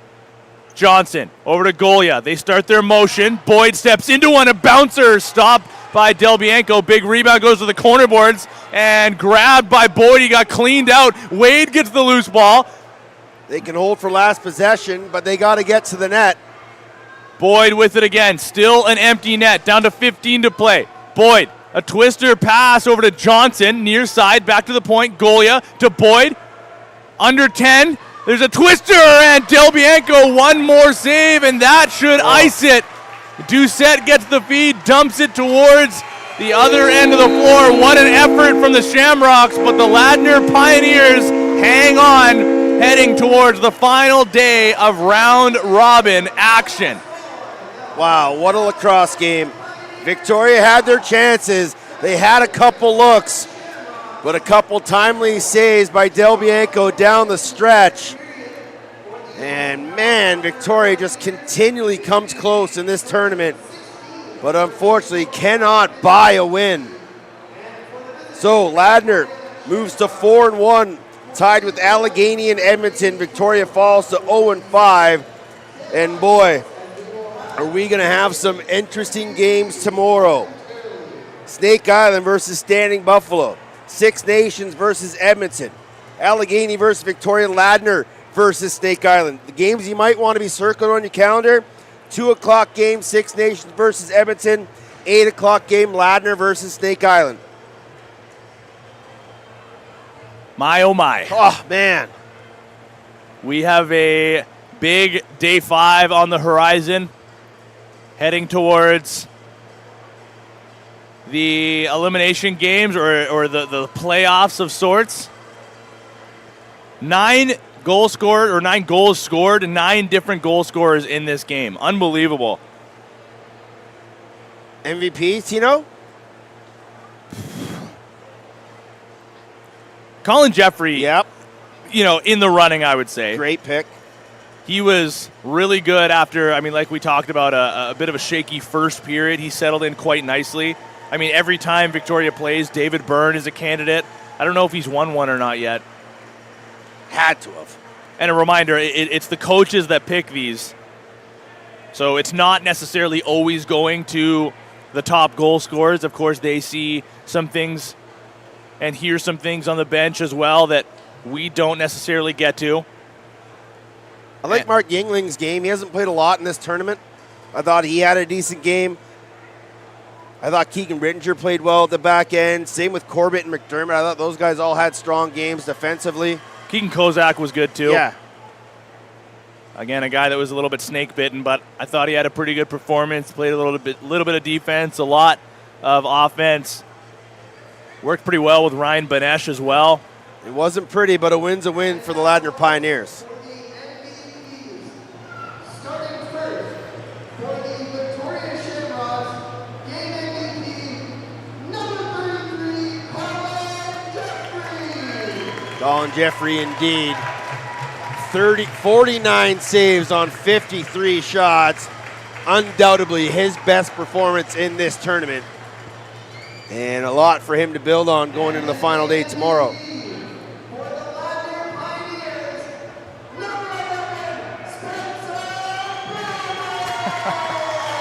Johnson over to Golia. They start their motion. Boyd steps into one, a bouncer stopped by Del Bianco. Big rebound goes to the corner boards and grabbed by Boyd. He got cleaned out. Wade gets the loose ball. They can hold for last possession, but they got to get to the net. Boyd with it again. Still an empty net. Down to 15 to play. Boyd, a twister pass over to Johnson. Near side, back to the point. Golia to Boyd. Under 10. There's a twister, and Del Bianco one more save, and that should ice it. Doucette gets the feed, dumps it towards the other end of the floor. What an effort from the Shamrocks, but the Ladner Pioneers hang on, heading towards the final day of round robin action. Wow, what a lacrosse game. Victoria had their chances. They had a couple looks, but a couple timely saves by Del Bianco down the stretch. And man, Victoria just continually comes close in this tournament, but unfortunately cannot buy a win. So Ladner moves to 4-1, tied with Allegheny and Edmonton. Victoria falls to 0-5. And boy, are we going to have some interesting games tomorrow. Snake Island versus Standing Buffalo. Six Nations versus Edmonton. Allegheny versus Victoria. Ladner versus Snake Island. The games you might want to be circling on your calendar: 2 o'clock game, Six Nations versus Edmonton. 8 o'clock game, Ladner versus Snake Island. My, oh my. Oh, man. We have a big day 5 on the horizon, heading towards the elimination games or the playoffs of sorts. 9 goals scored, or 9 goals scored, and 9 different goal scorers in this game. Unbelievable. MVP, Tino? Colin Jeffrey, Yep. you know, in the running, I would say. Great pick. He was really good after, I mean, like we talked about, a bit of a shaky first period. He settled in quite nicely. I mean, every time Victoria plays, David Byrne is a candidate. I don't know if he's won one or not yet. Had to have. And a reminder, it's the coaches that pick these. So it's not necessarily always going to the top goal scorers. Of course, they see some things and hear some things on the bench as well that we don't necessarily get to. I like Mark Yingling's game. He hasn't played a lot in this tournament. I thought he had a decent game. I thought Keegan Rittinger played well at the back end. Same with Corbett and McDermott. I thought those guys all had strong games defensively. Keegan Kozak was good too. Yeah. Again, a guy that was a little bit snake bitten, but I thought he had a pretty good performance. Played a little bit of defense, a lot of offense. Worked pretty well with Ryan Benesh as well. It wasn't pretty, but a win's a win for the Ladner Pioneers. Colin Jeffrey indeed. 49 saves on 53 shots. Undoubtedly his best performance in this tournament. And a lot for him to build on going into the final day tomorrow.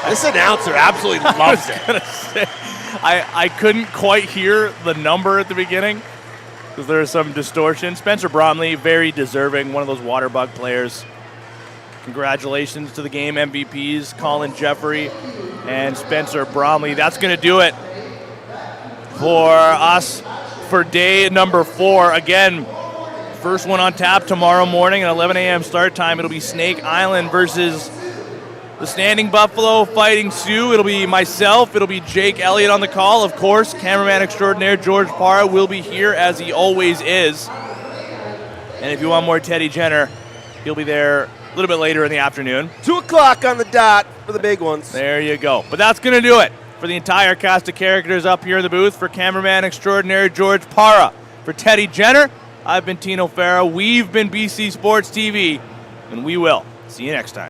This announcer absolutely loves it. I couldn't quite hear the number at the beginning because there was some distortion. Spencer Bromley, very deserving, one of those water bug players. Congratulations to the game MVPs, Colin Jeffrey and Spencer Bromley. That's going to do it for us for day number 4. Again, first one on tap tomorrow morning at 11 a.m. start time. It'll be Snake Island versus the Standing Buffalo Fighting Sioux. It'll be myself. It'll be Jake Elliott on the call. Of course, cameraman extraordinaire George Parra will be here as he always is. And if you want more Teddy Jenner, he'll be there a little bit later in the afternoon. 2 o'clock on the dot for the big ones. There you go. But that's going to do it for the entire cast of characters up here in the booth. For cameraman extraordinaire George Parra, for Teddy Jenner, I've been Tino Farah. We've been BC Sports TV, and we will see you next time.